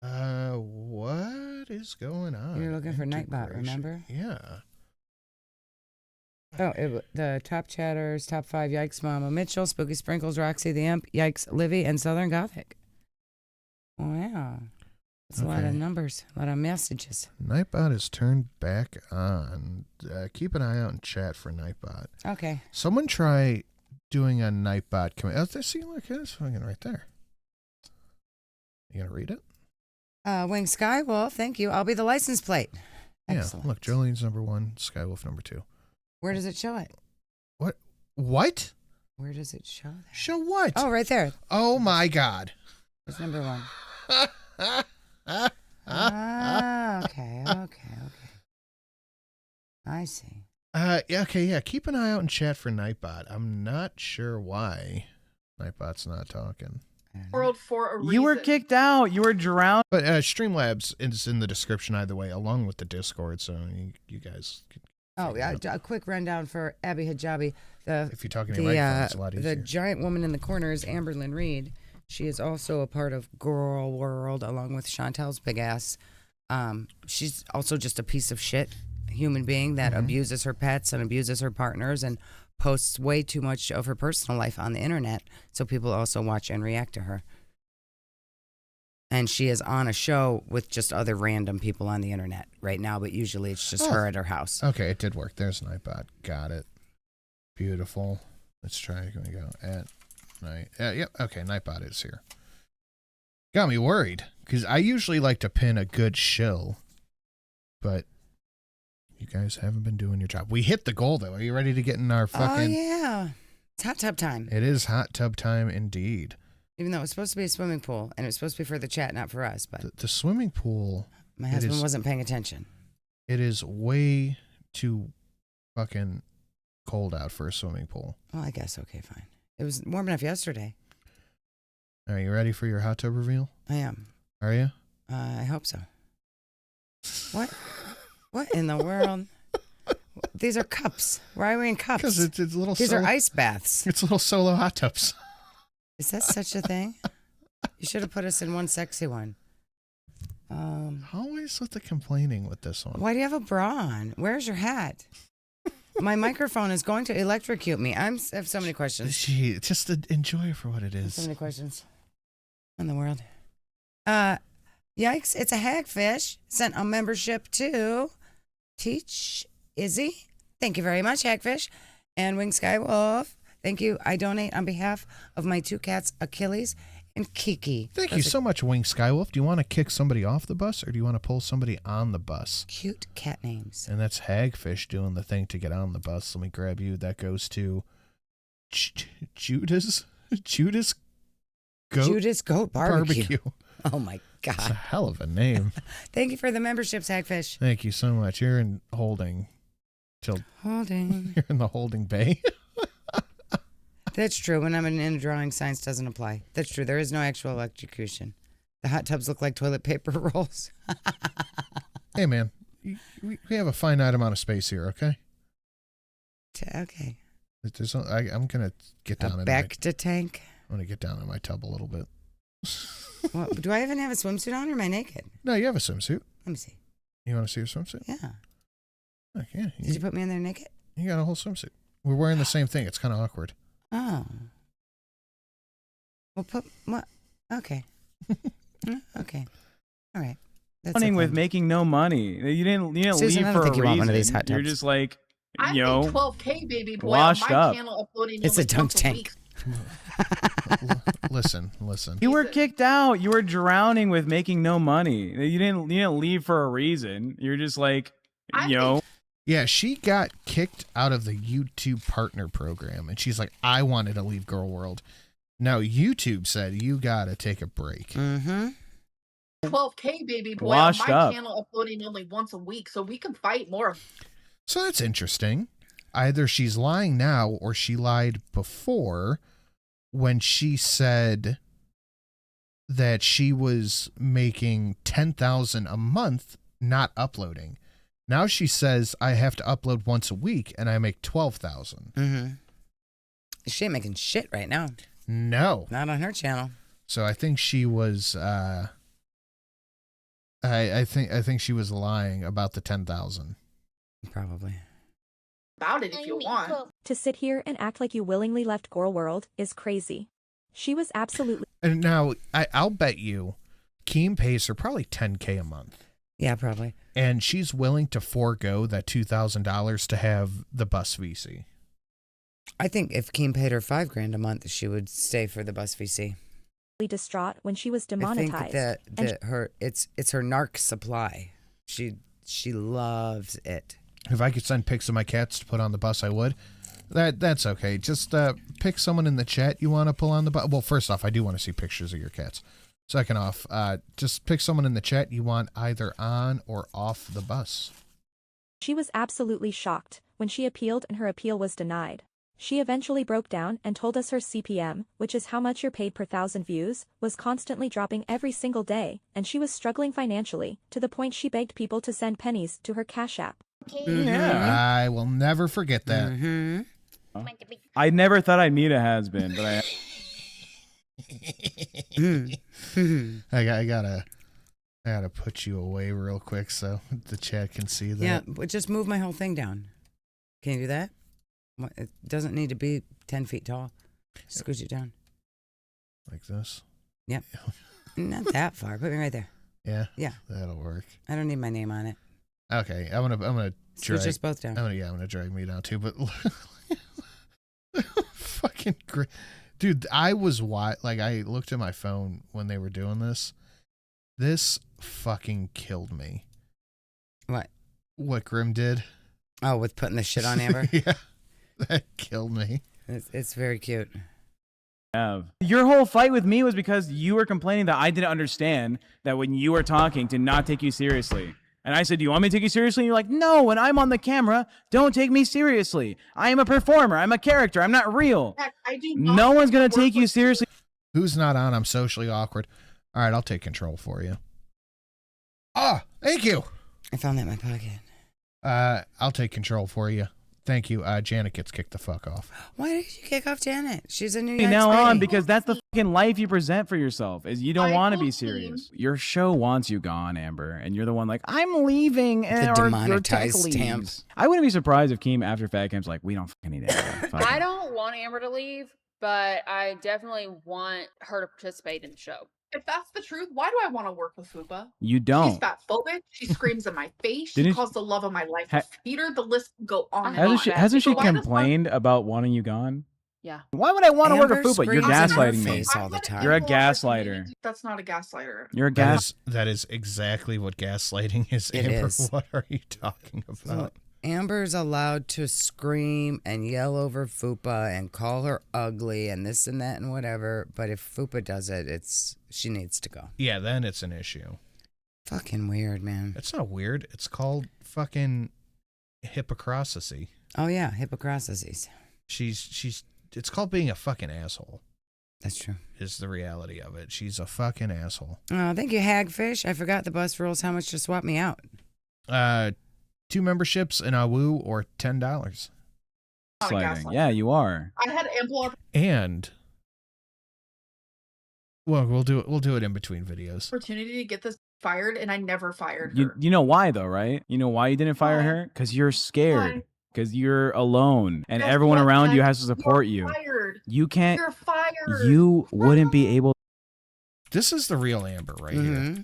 What is going on? You're looking for Nightbot, remember? Yeah. Oh, the top chatters, top 5, Yikes, Mama Mitchell, Spooky Sprinkles, Roxy the Imp, Yikes, Livy, and Southern Gothic. Wow. That's a lot of numbers, a lot of messages. Nightbot is turned back on. Keep an eye out in chat for Nightbot. Okay. Someone try doing a Nightbot command. Oh, see, look, it's fucking right there. You gonna read it? Wing Skywolf, thank you. I'll be the license plate. Excellent. Yeah, look, Jolene's number 1, Skywolf number 2. Where does it show it? What? Where does it show that? Show what? Oh, right there. Oh my God. It's number 1. Okay. I see. Yeah. Keep an eye out in chat for Nightbot. I'm not sure why Nightbot's not talking. World for a reason. You were kicked out. You were drowned. But Streamlabs is in the description either way, along with the Discord. So you guys. Oh, yeah. A quick rundown for Abby Hijabi. If you're talking to your microphone, it's a lot easier. The giant woman in the corner is Amberlynn Reid. She is also a part of Girl World, along with Chantel's big ass. She's also just a piece of shit human being that abuses her pets and abuses her partners and posts way too much of her personal life on the internet, so people also watch and react to her. And she is on a show with just other random people on the internet right now, but usually it's just her at her house. Okay, it did work. There's Nightbot. Got it. Beautiful. Let's try. Here we go. At night. Yep. Okay, Nightbot is here. Got me worried because I usually like to pin a good shill, but you guys haven't been doing your job. We hit the goal though. Are you ready to get in our fucking? Oh yeah, it's hot tub time. It is hot tub time indeed. Even though it was supposed to be a swimming pool, and it was supposed to be for the chat, not for us. But the swimming pool. My husband wasn't paying attention. It is way too fucking cold out for a swimming pool. Well, I guess. Okay, fine. It was warm enough yesterday. Are you ready for your hot tub reveal? I am. Are you? I hope so. What? What in the world? These are cups. Why are we in cups? Because it's little. These are ice baths. It's little solo hot tubs. Is that such a thing? You should have put us in one sexy one. Always with the complaining with this one. Why do you have a bra on? Where's your hat? My microphone is going to electrocute me. I have so many questions. Gee, just enjoy it for what it is. So many questions in the world. Yikes, it's a hagfish. Sent a membership to Teach Izzy. Thank you very much, Hagfish. And Wing Skywolf. Thank you. I donate on behalf of my two cats, Achilles and Kiki. Thank you so much, Wing Skywolf. Do you want to kick somebody off the bus or do you want to pull somebody on the bus? Cute cat names. And that's Hagfish doing the thing to get on the bus. Let me grab you. That goes to Judas Goat Barbecue. Oh my God. That's a hell of a name. Thank you for the memberships, Hagfish. Thank you so much. You're in holding. Holding. You're in the holding bay. That's true. When I'm in a drawing, science doesn't apply. That's true. There is no actual electrocution. The hot tubs look like toilet paper rolls. Hey, man. We have a finite amount of space here, okay? Okay. I'm going to get down in to tank. I'm going to get down in my tub a little bit. Well, do I even have a swimsuit on or am I naked? No, you have a swimsuit. Let me see. You want to see your swimsuit? Yeah. Okay. Did you put me in there naked? You got a whole swimsuit. We're wearing the same thing. It's kind of awkward. Oh. Well, what? Okay. Okay. All right. That's okay. With making no money. You didn't Susan, leave for a reason. Want one of these hot tubs. You're just like, I you know, 12K baby boy washed on my up. channel uploading it's a only dunk once tank. Listen. You were kicked out. You were drowning with making no money. You didn't leave for a reason. You're just like, Yeah, she got kicked out of the YouTube partner program, and she's like, I wanted to leave Girl World. Now, YouTube said, you got to take a break. Mm-hmm. 12K baby boy washed on my up. channel uploading only once a week, so we can fight more. So that's interesting. Either she's lying now or she lied before when she said that she was making $10,000 a month not uploading. Now she says I have to upload once a week and I make $12,000. Mm-hmm. She ain't making shit right now. No. Not on her channel. So I think she was I think she was lying about the 10,000. Probably. About it if you want. To sit here and act like you willingly left Girl World is crazy. She was absolutely. And now I'll bet you Keem pays her probably $10K a month. Yeah, probably. And she's willing to forego that $2,000 to have the bus VC. I think if Keem paid her $5,000 a month, she would stay for the bus VC. Distraught when she was demonetized. I think that it's her narc supply. She loves it. If I could send pics of my cats to put on the bus, I would. That's okay. Just pick someone in the chat you want to pull on the bus. Well, first off, I do want to see pictures of your cats. Second off, just pick someone in the chat you want either on or off the bus. She was absolutely shocked when she appealed and her appeal was denied. She eventually broke down and told us her CPM, which is how much you're paid per 1,000 views, was constantly dropping every single day, and she was struggling financially, to the point she begged people to send pennies to her Cash App. Mm-hmm. Yeah. I will never forget that. Mm-hmm. I never thought I'd meet a has-been, but I gotta put you away real quick so the chat can see that. Yeah, but just move my whole thing down. Can you do that? It doesn't need to be 10 feet tall. Scooch it down. Like this? Yep. Not that far. Put me right there. Yeah? Yeah. That'll work. I don't need my name on it. Okay. I'm gonna drag us both down. I'm gonna drag me down too, but fucking great. Dude, I looked at my phone when they were doing this. This fucking killed me. What Grim did? Oh, with putting the shit on Amber? Yeah. That killed me. It's very cute. have. Your whole fight with me was because you were complaining that I didn't understand that when you were talking to not take you seriously. And I said, do you want me to take you seriously? And you're like, no, when I'm on the camera, don't take me seriously. I am a performer. I'm a character. I'm not real. Heck, I do not No one's going to take you seriously. Who's not on? I'm socially awkward. All right, I'll take control for you. Ah, thank you. I found that in my pocket. I'll take control for you. Thank you. Janet gets kicked the fuck off. Why did you kick off Janet? She's a New York Now lady. on, because that's the fucking life you present for yourself, is you don't want to be serious. Your show wants you gone, Amber, and you're the one like, I'm leaving. The demonetized stamp. I wouldn't be surprised if Keem after Fat Camp's like, we don't fucking need Amber. Fuck I it. don't want Amber to leave, but I definitely want her to participate in the show. If that's the truth, why do I want to work with Fupa? You don't. She's fat phobic. She screams in my face. She Didn't- calls the love of my life a feeder. The list can go on and Hasn't she on. So why the fuck- complained about wanting you gone? Yeah. Why would I want to work Amber with Fupa? You're screams in her gaslighting me. face all the time. You're a gaslighter. That's not a gaslighter. You're a That gas. is, that is exactly what gaslighting is, It Amber. is. What are you talking about? So Amber's allowed to scream and yell over Fupa and call her ugly and this and that and whatever. But if Fupa does it, she needs to go. Yeah, then it's an issue. Fucking weird, man. It's not weird. It's called fucking hypocrisy. Oh yeah, hypocrisy. It's called being a fucking asshole. That's true. Is the reality of it. She's a fucking asshole. Oh, thank you, Hagfish. I forgot the bus rules. How much to swap me out? 2 memberships in Awu or $10. Gaslighting. Yeah, you are. I had ample And well, we'll do it in between videos. opportunity to get this fired, and I never fired her. You know why though, right? You know why you didn't fire her? Because you're scared. Because you're alone, and Guess everyone what, around you Ted? has to support You're you. fired. You can't. You're fired. You wouldn't be able. This is the real Amber right here.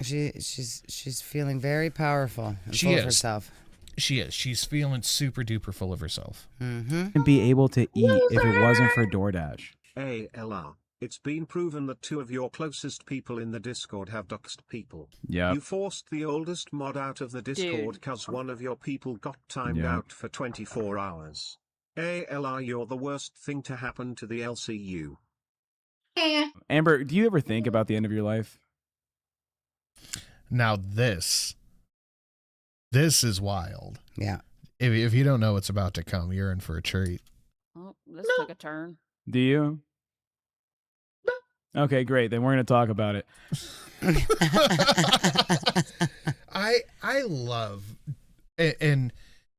She's feeling very powerful and She full is. of herself. She is. She's feeling super duper full of herself. Wouldn't be able to eat if it wasn't for DoorDash. ALR. It's been proven that 2 of your closest people in the Discord have doxed people. Yep. You forced the oldest mod out of the Discord because one of your people got timed Yep. out for 24 hours. ALR, you're the worst thing to happen to the LCU. Amber, do you ever think about the end of your life? Now this is wild. Yeah. If you don't know what's about to come, you're in for a treat. Oh, this took a turn. Do you? Okay, great. Then we're going to talk about it. I love, and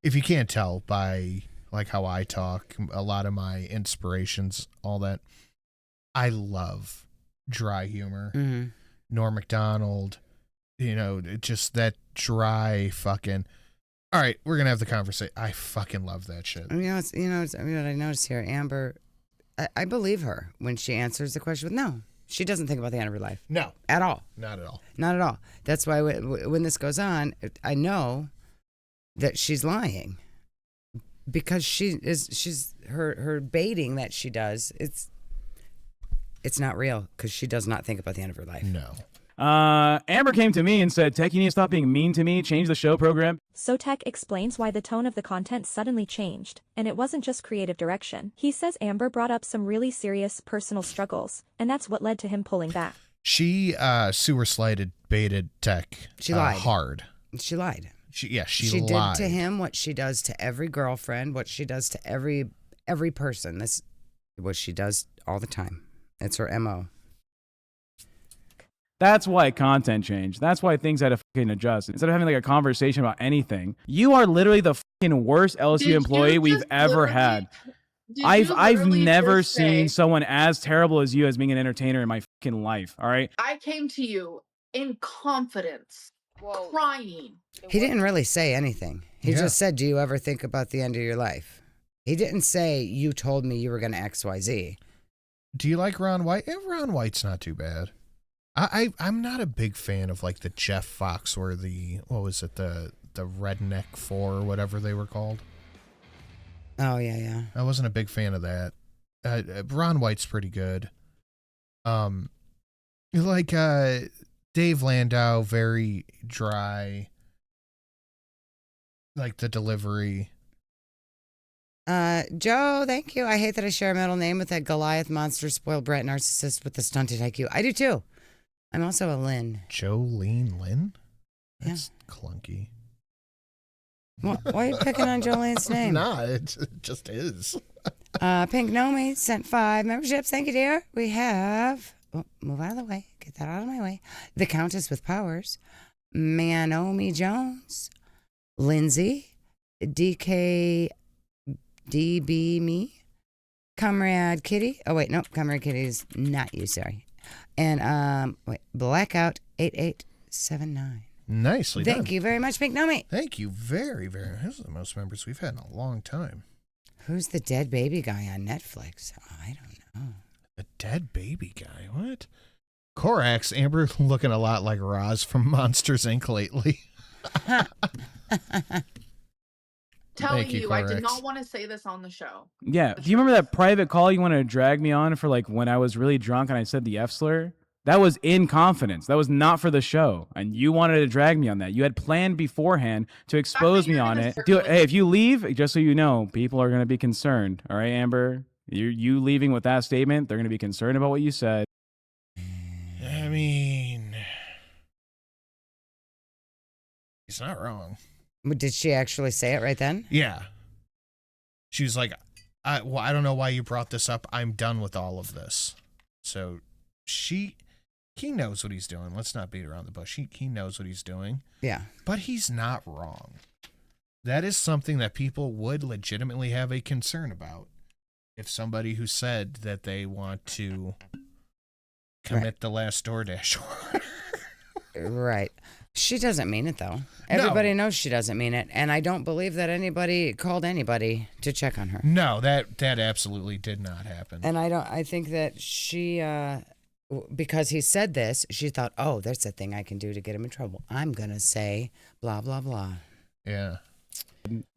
if you can't tell by like how I talk, a lot of my inspirations, all that, I love dry humor. Norm Macdonald, just that dry fucking. All right, we're gonna have the conversation. I fucking love that shit. What I noticed here, Amber, I believe her when she answers the question with no. She doesn't think about the end of her life. No. At all. Not at all. Not at all. That's why when this goes on, I know that she's lying because she's her baiting that she does. It's not real because she does not think about the end of her life. No. Amber came to me and said, Tech, you need to stop being mean to me, change the show program. So Tech explains why the tone of the content suddenly changed, and it wasn't just creative direction. He says Amber brought up some really serious personal struggles, and that's what led to him pulling back. She sewer slighted, baited Tech. She lied. Hard. She lied. She did lied. to him what she does to every girlfriend, what she does to every person. This what she does all the time. It's her MO. That's why content changed. That's why things had to fucking adjust. Instead of having like a conversation about anything, you are literally the fucking worst LSU employee we've ever had. I've never seen someone as terrible as you as being an entertainer in my fucking life. All right. I came to you in confidence, crying. He didn't really say anything. He just said, do you ever think about the end of your life? He didn't say, you told me you were going to XYZ. Do you like Ron White? Ron White's not too bad. I'm not a big fan of like the Jeff Foxworthy, what was it, the Redneck 4 or whatever they were called. Oh, yeah. I wasn't a big fan of that. Ron White's pretty good. Like Dave Landau, very dry. Like the delivery. Joe, thank you. I hate that I share a middle name with that Goliath monster, spoiled brat narcissist with the stunted IQ. I do too. I'm also a Lynn. Jolene Lynn? That's clunky. Why are you picking on Jolene's name? Nah, it just is. Pink Nomi sent 5 memberships. Thank you, dear. We have... Oh, move out of the way. Get that out of my way. The Countess with Powers. Manomi Jones. Lindsay. DK... DB Me. Comrade Kitty. Oh, wait. Nope. Comrade Kitty is not you. Sorry. And, Blackout 8879. Nicely done. Thank you very much, Pink Nomi. Thank you very, very. This is the most members we've had in a long time. Who's the dead baby guy on Netflix? Oh, I don't know. The dead baby guy? What? Corax, Amber looking a lot like Roz from Monsters, Inc. lately. Telling you, I did Corax. not want to say this on the show. Yeah. Do you remember that private call you wanted to drag me on for, like, when I was really drunk and I said the F slur? That was in confidence. That was not for the show. And you wanted to drag me on that. You had planned beforehand to expose me on it. Hey, if you leave, just so you know, people are going to be concerned. All right, Amber? You leaving with that statement, they're going to be concerned about what you said. I mean, he's not wrong. Did she actually say it right then? Yeah. She was like, I don't know why you brought this up. I'm done with all of this. So he knows what he's doing. Let's not beat around the bush. He knows what he's doing. Yeah. But he's not wrong. That is something that people would legitimately have a concern about. If somebody who said that they want to commit the last DoorDash order. Right. She doesn't mean it, though. Everybody knows she doesn't mean it. And I don't believe that anybody called anybody to check on her. No, that absolutely did not happen. And I think that she, because he said this, she thought, oh, there's a thing I can do to get him in trouble. I'm going to say blah, blah, blah. Yeah.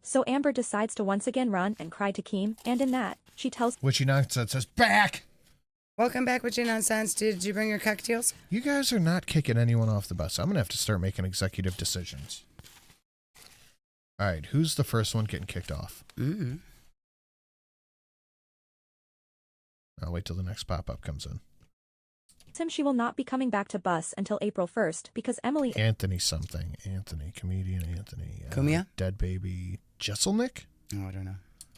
So Amber decides to once again run and cry to Keem, and in that, she tells Witchy Nonsense says, back! Welcome back, Witchy Nonsense. Did you bring your cocktails? You guys are not kicking anyone off the bus. I'm going to have to start making executive decisions. All right, who's the first one getting kicked off? Mm-hmm. I'll wait till the next pop-up comes in. him she will not be coming back to bus until April 1st because Emily... Anthony something. Anthony. Comedian Anthony. Kumia? Dead baby. Jesselnick? Oh, I don't know.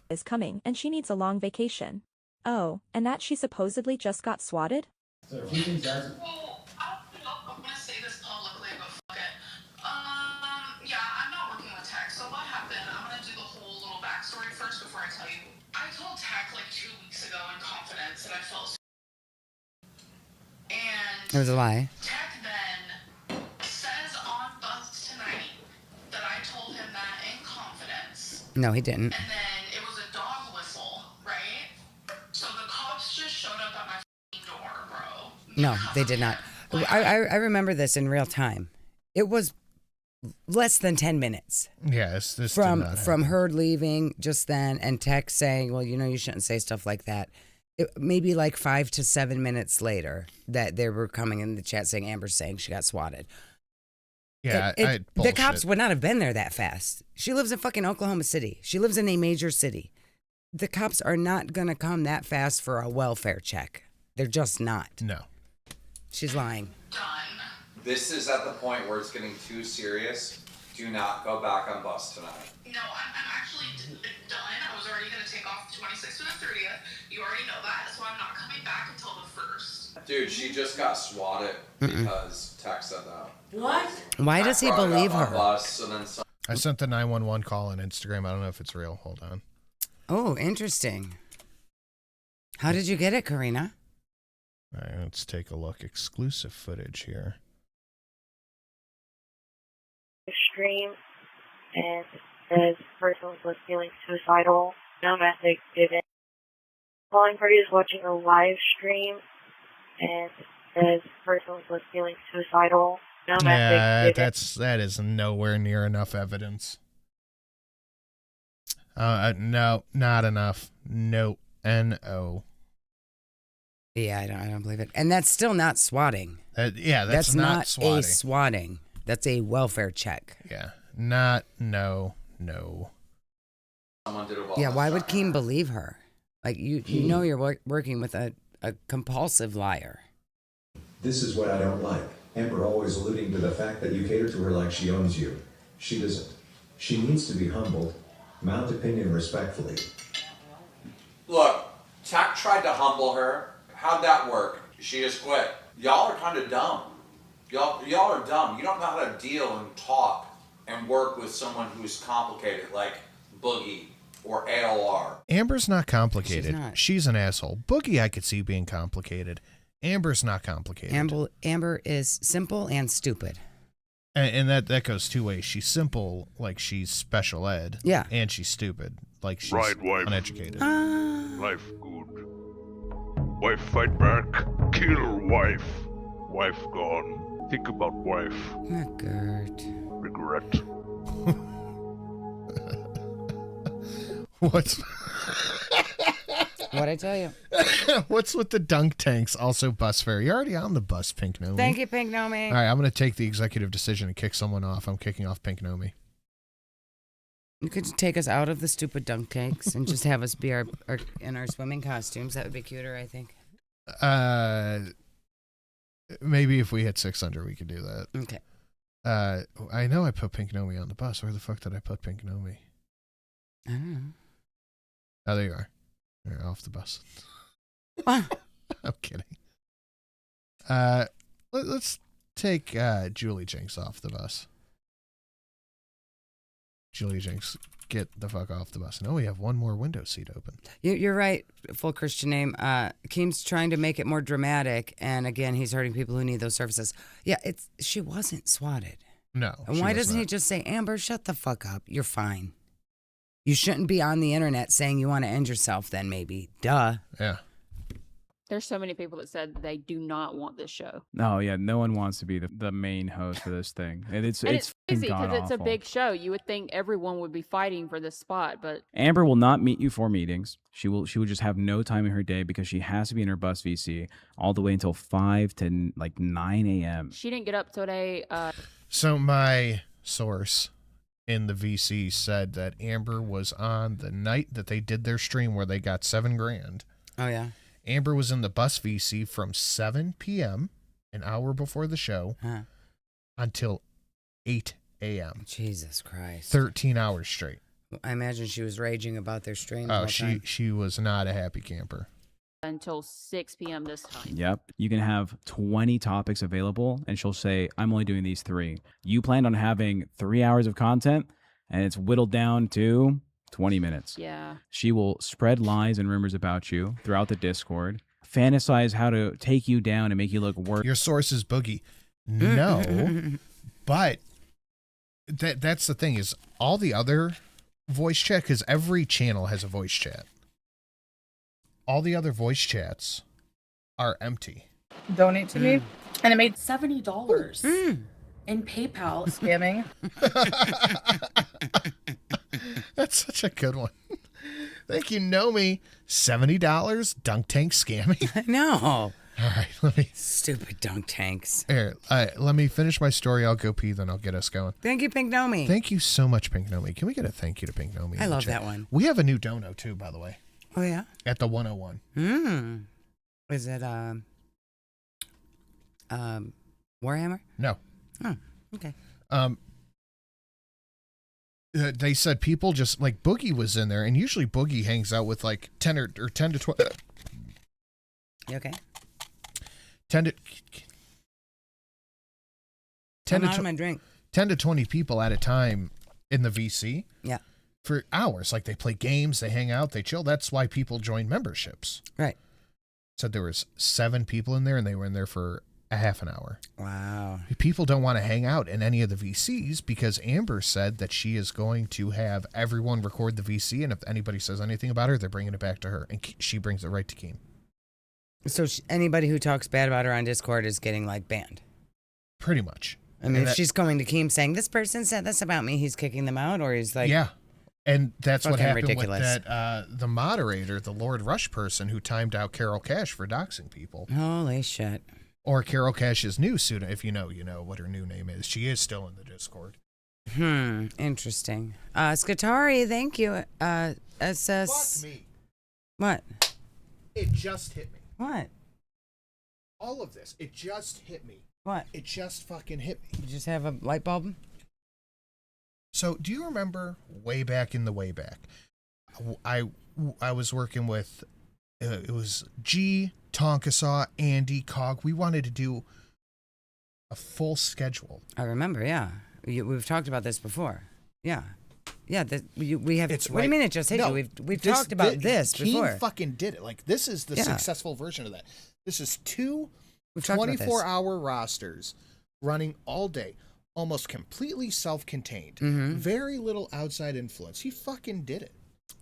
...is coming and she needs a long vacation. Oh, and that she supposedly just got swatted? So if you think that's... Well, I'm gonna say this publicly, but fuck it. Yeah, I'm not working with Tech, so what happened? I'm gonna do the whole little backstory first before I tell you. I told Tech like 2 weeks ago in confidence that I felt and It was a lie. Tech then says on bus tonight that I told him that in confidence. No, he didn't. And then it was a dog whistle, right? So the cops just showed up at my f***ing door, bro. No, they did not. I remember this in real time. It was less than 10 minutes. Yes, this from did not from happen. her leaving just then and Tech saying, well, you know, you shouldn't say stuff like that. Maybe like 5 to 7 minutes later that they were coming in the chat saying Amber's saying she got swatted. Yeah, the cops would not have been there that fast. She lives in fucking Oklahoma City. She lives in a major city. The cops are not going to come that fast for a welfare check. They're just not. No. She's lying. This is at the point where it's getting too serious. Do not go back on bus tonight. No, I'm actually done. I was already going to take off the 26th to the 30th. You already know that, so I'm not coming back until the 1st. Dude, she just got swatted because Tech said that. What? Why does he believe her? Bus, and then some... I sent the 911 call on Instagram. I don't know if it's real. Hold on. Oh, interesting. How did you get it, Karina? All right, let's take a look. Exclusive footage here. Stream and says person was feeling suicidal. No message didn't. Calling party is watching a live stream and says person was feeling suicidal. No message didn't. That is nowhere near enough evidence. No, not enough. No, N-O. Yeah, I don't believe it. And that's still not swatting. That's not swatting. A swatting. That's a welfare check. Yeah. No. Someone someone did a wellness Yeah, why would check on Keem her. believe her? Like, you know you're working with a compulsive liar. This is what I don't like. Amber always alluding to the fact that you cater to her like she owns you. She doesn't. She needs to be humbled. Mount opinion respectfully. Look, Tack tried to humble her. How'd that work? She just quit. Y'all are kind of dumb. Y'all are dumb. You don't know how to deal and talk and work with someone who's complicated like Boogie or ALR. Amber's not complicated. She's not. She's an asshole. Boogie I could see being complicated. Amber's not complicated. Amber is simple and stupid. And that goes two ways. She's simple, like she's special ed. Yeah. And she's stupid, like she's Right, wife. uneducated. Life good. Wife fight back. Kill wife. Wife gone. Think about wife. Oh, Gert. Regret. What's What'd I tell you? What's with the dunk tanks? Also bus fare. You're already on the bus, Pink Nomi. Thank you, Pink Nomi. All right, I'm going to take the executive decision and kick someone off. I'm kicking off Pink Nomi. You could take us out of the stupid dunk tanks and just have us be in our swimming costumes. That would be cuter, I think. Maybe if we hit 600, we could do that. Okay. I know I put Pink Nomi on the bus. Where the fuck did I put Pink Nomi? I don't know. Oh, there you are. You're off the bus. Ah. I'm kidding. Let's take Julie Jinx off the bus. Julie Jinx, get the fuck off the bus. No, we have one more window seat open. You're right, full Christian name. Keem's trying to make it more dramatic, and again, he's hurting people who need those services. Yeah, she wasn't swatted. No. And why doesn't he just say, Amber, shut the fuck up. You're fine. You shouldn't be on the internet saying you want to end yourself then, maybe. Duh. Yeah. There's so many people that said they do not want this show. No, yeah, no one wants to be the main host for this thing. And it's crazy because it's a awful. big show. You would think everyone would be fighting for this spot, but Amber will not meet you for meetings. She will just have no time in her day because she has to be in her bus VC all the way until 5 to like 9 a.m. she didn't get up today. So my source in the VC said that Amber was on the night that they did their stream where they got $7,000. Oh, yeah. Amber was in the bus VC from 7 p.m., an hour before the show, until 8 a.m. Jesus Christ. 13 hours straight. I imagine she was raging about their stream the Oh, whole time. she was not a happy camper. Until 6 p.m. this time. Yep. You can have 20 topics available, and she'll say, I'm only doing these 3. You planned on having 3 hours of content, and it's whittled down to 20 minutes. Yeah. She will spread lies and rumors about you throughout the Discord, fantasize how to take you down and make you look worse. Your source is Boogie. No, but that's the thing is all the other voice chat, because every channel has a voice chat. All the other voice chats are empty. Donate to me, and I made $70 in PayPal scamming. That's such a good one. Thank you, Nomi. $70 dunk tank scamming. No. All right, let me. Stupid dunk tanks. Here, let me finish my story. I'll go pee, then I'll get us going. Thank you, Pink Nomi. Thank you so much, Pink Nomi. Can we get a thank you to Pink Nomi? I love that one. We have a new dono too, by the way. Oh yeah. At the 101. Is it Warhammer? No. Oh, okay. They said people just like Boogie was in there, and usually Boogie hangs out with like 10 or 10 to 12. You okay? 10 to I'm out of my drink. 10 to 20 people at a time in the VC. Yeah. For hours. Like they play games, they hang out, they chill. That's why people join memberships. Right. Said there was 7 people in there, and they were in there for a half an hour. Wow. People don't want to hang out in any of the VCs because Amber said that she is going to have everyone record the VC, and if anybody says anything about her, they're bringing it back to her, and she brings it right to Keem. So anybody who talks bad about her on Discord is getting like banned. Pretty much. I mean, if she's going to Keem saying this person said this about me, he's kicking them out, or he's like, yeah. And that's what happened ridiculous. with that the moderator, the Lord Rush person who timed out Carol Cash for doxing people. Holy shit. Or Carol Cash's new student, if you know what her new name is. She is still in the Discord. Interesting. Skatari, thank you. SS. Fuck me. What? It just hit me. What? All of this. It just hit me. What? It just fucking hit me. You just have a light bulb? So, do you remember way back in the way back? I was working with, it was G, Tonkasaw, Andy, Cog. We wanted to do a full schedule. I remember, yeah. We've talked about this before. Yeah. Yeah, we have. It's what do you mean it just hit you? We've talked about this before. Keem fucking did it. Like, this is the successful version of that. This is two 24-hour rosters running all day, almost completely self-contained. Very little outside influence. He fucking did it.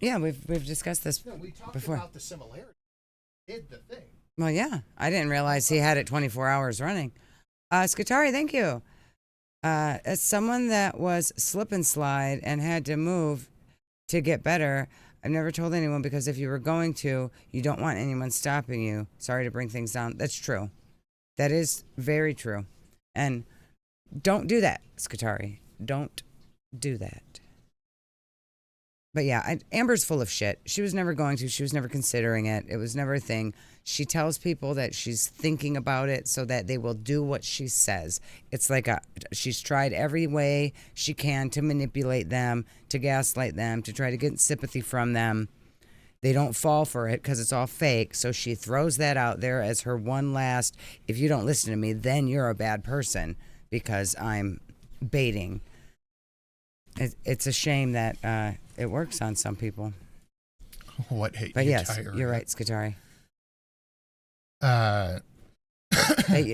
Yeah, we've discussed this We talked before. about the similarity. He did the thing. Well, yeah. I didn't realize he had it 24 hours running. Skatari, thank you. As someone that was slip and slide and had to move to get better, I've never told anyone because if you were going to, you don't want anyone stopping you. Sorry to bring things down. That's true. That is very true. And don't do that, Skatari. Don't do that. But yeah, Amber's full of shit. She was never going to. She was never considering it. It was never a thing. She tells people that she's thinking about it so that they will do what she says. It's like she's tried every way she can to manipulate them, to gaslight them, to try to get sympathy from them. They don't fall for it because it's all fake. So she throws that out there as her one last, if you don't listen to me, then you're a bad person because I'm baiting. It's a shame that it works on some people. What hate but you, yes, Tiir? You're right, Skatari. Hey,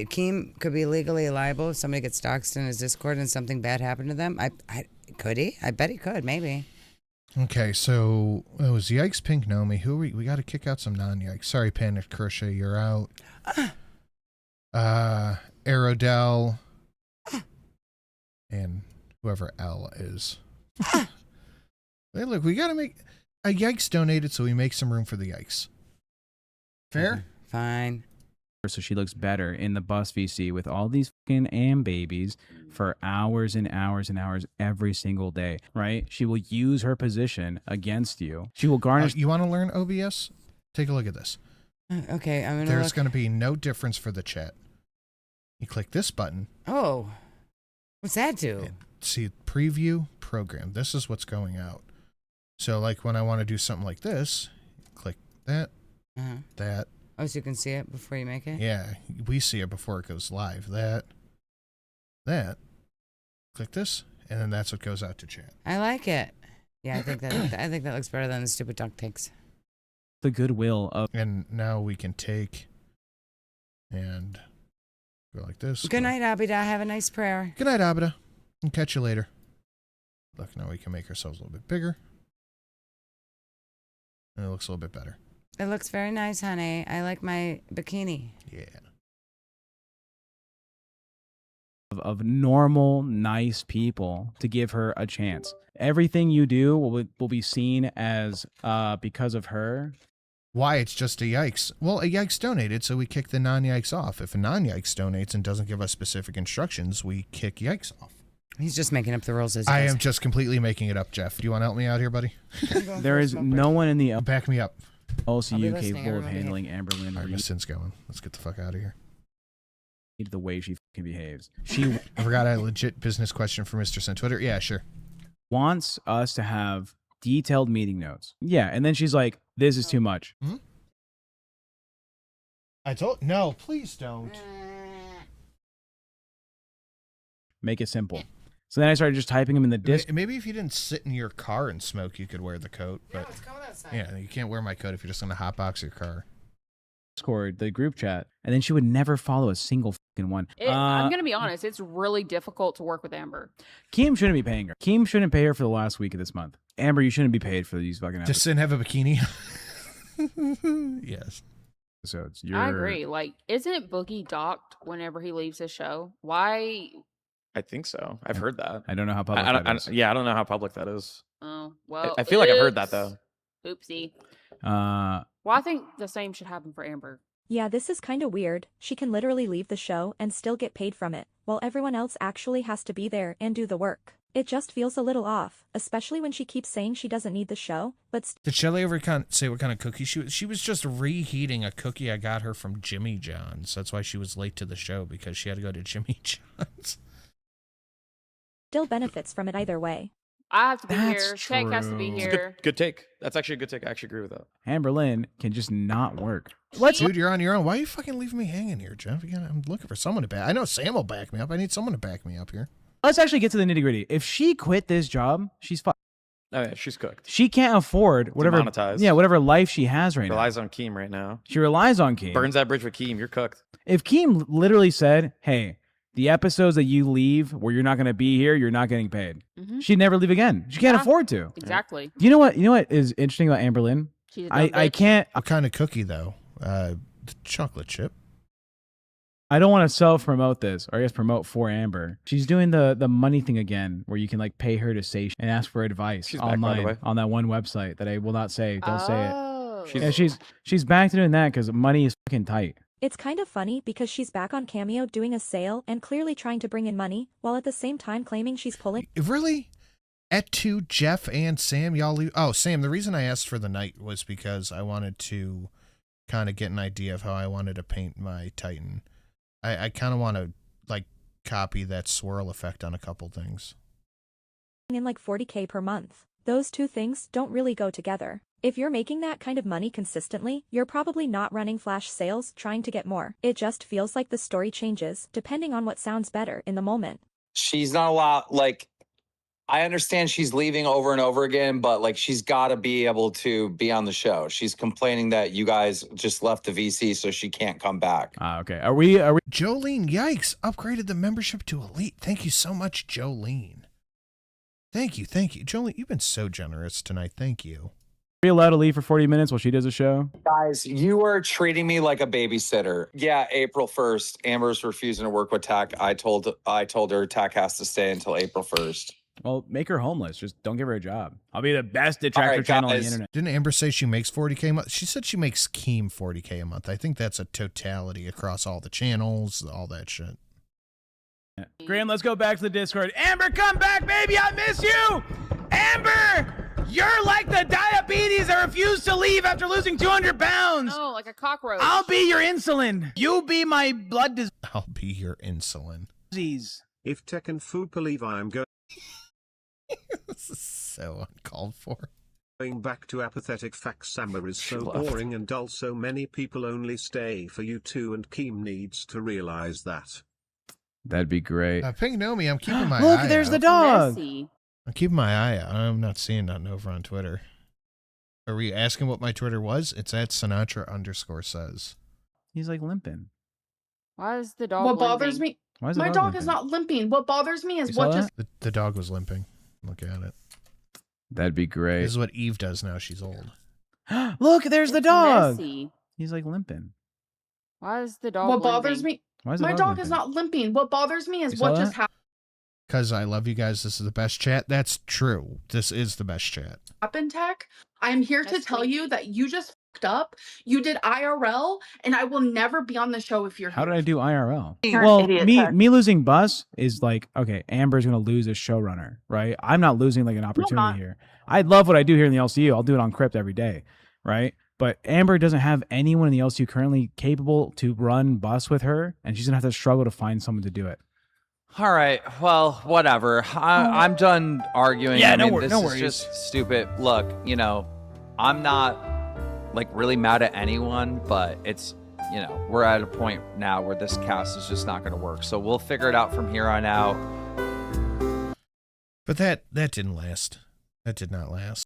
Keem could be legally liable if somebody gets doxxed in his Discord and something bad happened to them. Could he? I bet he could, maybe. Okay, so it was Yikes, Pink, Nomi. Who are we got to kick out some non-Yikes. Sorry, Panic Crochet, you're out. Aerodel, and whoever L is. Hey, look, we got to make a Yikes donated so we make some room for the Yikes. Fair? Fine. So she looks better in the bus VC with all these fucking babies for hours and hours and hours every single day, right? She will use her position against you. She will garnish. You want to learn OBS? Take a look at this. Okay, I'm gonna. There's going to be no difference for the chat. You click this button. Oh, what's that do? See, preview program. This is what's going out. So, like when I want to do something like this, click that, that. Oh, so you can see it before you make it? Yeah, we see it before it goes live. That. Click this, and then that's what goes out to chat. I like it. Yeah, I think that looks better than the stupid duct takes. The goodwill of. And now we can take and go like this. Good night, Abida. Have a nice prayer. Good night, Abida. And catch you later. Look, now we can make ourselves a little bit bigger. And it looks a little bit better. It looks very nice, honey. I like my bikini. Yeah. Of normal, nice people to give her a chance. Everything you do will be seen as because of her. Why? It's just a Yikes. Well, a Yikes donated, so we kick the non-Yikes off. If a non-Yikes donates and doesn't give us specific instructions, we kick Yikes off. He's just making up the rules as I am just completely making it up, Jeff. Do you want to help me out here, buddy? There is no one in the back me up. LCU capable of handling Amberlynn. All right, Miss Sin's going. Let's get the fuck out of here. The way she fucking behaves. I forgot a legit business question for Mr. Sin Twitter. Yeah, sure. Wants us to have detailed meeting notes. Yeah, and then she's like, "This is too much." Hmm? No, please don't. Make it simple. So then I started just typing them in the disc. Maybe if you didn't sit in your car and smoke, you could wear the coat. But let's go outside. Yeah, you can't wear my coat if you're just going to hotbox your car. Discord, the group chat, and then she would never follow a single fucking one. I'm gonna be honest, it's really difficult to work with Amber. Keem shouldn't be paying her. Keem shouldn't pay her for the last week of this month. Amber, you shouldn't be paid for these fucking episodes. Does Sin have a bikini? Yes. So I agree. Like, isn't Boogie docked whenever he leaves his show? Why? I think so. I've heard that. I don't know how public that is. Yeah, I don't know how public that is. Oh, well. I feel like I've heard that, though. Oopsie. Well, I think the same should happen for Amber. Yeah, this is kinda weird. She can literally leave the show and still get paid from it, while everyone else actually has to be there and do the work. It just feels a little off, especially when she keeps saying she doesn't need the show, but Did Shelly ever say what kind of cookie she was? She was just reheating a cookie I got her from Jimmy John's. That's why she was late to the show, because she had to go to Jimmy John's. still benefits from it either way. I have to be That's here. Tech has to be true. here. Good take. That's actually a good take. I actually agree with that. Amberlynn can just not work. Dude, you're on your own. Why are you fucking leaving me hanging here, Jeff? I'm looking for someone to back. I know Sam will back me up. I need someone to back me up here. Let's actually get to the nitty gritty. If she quit this job, she's fucked. Oh yeah, she's cooked. She can't afford whatever. Demonetized. Yeah, whatever life she has right now. Relies on Keem right now. She relies on Keem. Burns that bridge with Keem. You're cooked. If Keem literally said, "Hey, the episodes that you leave where you're not going to be here, you're not getting paid," she'd never leave again. She can't afford to. Exactly. You know what? You know what is interesting about Amberlynn? She's a dumb I bitch. can't. What kind of cookie though? The chocolate chip. I don't want to self-promote this, or I guess promote for Amber. She's doing the money thing again, where you can like pay her to say and ask for advice She's back, by the way. online on that one website that I will not say. Don't say Oh. it. She's back to doing that because money is fucking tight. It's kind of funny because she's back on Cameo doing a sale and clearly trying to bring in money, while at the same time claiming she's pulling. Really? At 2, Jeff and Sam, y'all leave. Oh, Sam, the reason I asked for the night was because I wanted to kind of get an idea of how I wanted to paint my Titan. I kind of want to like copy that swirl effect on a couple things. In like 40K per month. Those two things don't really go together. If you're making that kind of money consistently, you're probably not running flash sales trying to get more. It just feels like the story changes depending on what sounds better in the moment. She's not allowed, like, I understand she's leaving over and over again, but like she's got to be able to be on the show. She's complaining that you guys just left the VC so she can't come back. Okay. Are we Jolene, yikes, upgraded the membership to Elite. Thank you so much, Jolene. Thank you. Jolene, you've been so generous tonight. Thank you. Are we allowed to leave for 40 minutes while she does a show? Guys, you are treating me like a babysitter. Yeah, April 1st. Amber's refusing to work with Tack. I told her Tack has to stay until April 1st. Well, make her homeless. Just don't give her a job. I'll be the best detractor right, channel on the guys. internet. Didn't Amber say she makes 40K a month? She said she makes Keem 40K a month. I think that's a totality across all the channels, all that shit. Graham, let's go back to the Discord. Amber, come back, baby. I miss you. Amber, you're like the diabetes that refused to leave after losing 200 pounds. Oh, like a cockroach. I'll be your insulin. You be my blood disease. I'll be your insulin. If Tech and Food believe I am This is so uncalled for. going back to apathetic facts, Summer is so left. boring and dull, so many people only stay for you two, and Keem needs to realize that. That'd be great. Ping Nomi, I'm keeping my Look, eye there's out. the dog. Messy. I'm keeping my eye out. I'm not seeing nothing over on Twitter. Are we asking what my Twitter was? It's at Sinatra_says. He's like limping. Why is the dog What bothers limping? me? Why is the My dog dog limping? is not limping. What bothers me is You saw what just. The dog was limping. Look at it. That'd be great. This is what Eve does now. She's old. Look, there's the It's dog. messy. He's like limping. Why is the dog What bothers limping? me? Why is the My dog dog limping? is not limping. What bothers me You is saw what that? just Because I love you guys. This is the best chat. That's true. This is the best chat. happened, Tech. I'm here to That's tell sweet. you that you just fucked up. You did IRL, and I will never be on the show if you're How here. did I do IRL? You're an Well, idiot, me Tech. me losing Bus is like, okay, Amber's gonna lose a showrunner, right? I'm not losing like an opportunity not. here. I love what I do here in the LCU. I'll do it on Crypt every day, right? But Amber doesn't have anyone in the LCU currently capable to run Bus with her, and she's gonna have to struggle to find someone to do it. All right, well, whatever. I'm done arguing. Yeah, I no mean, wor- this no is worries. just stupid. Look, you know, I'm not like really mad at anyone, but it's, you know, we're at a point now where this cast is just not going to work. So we'll figure it out from here on out. But that didn't last. That did not last.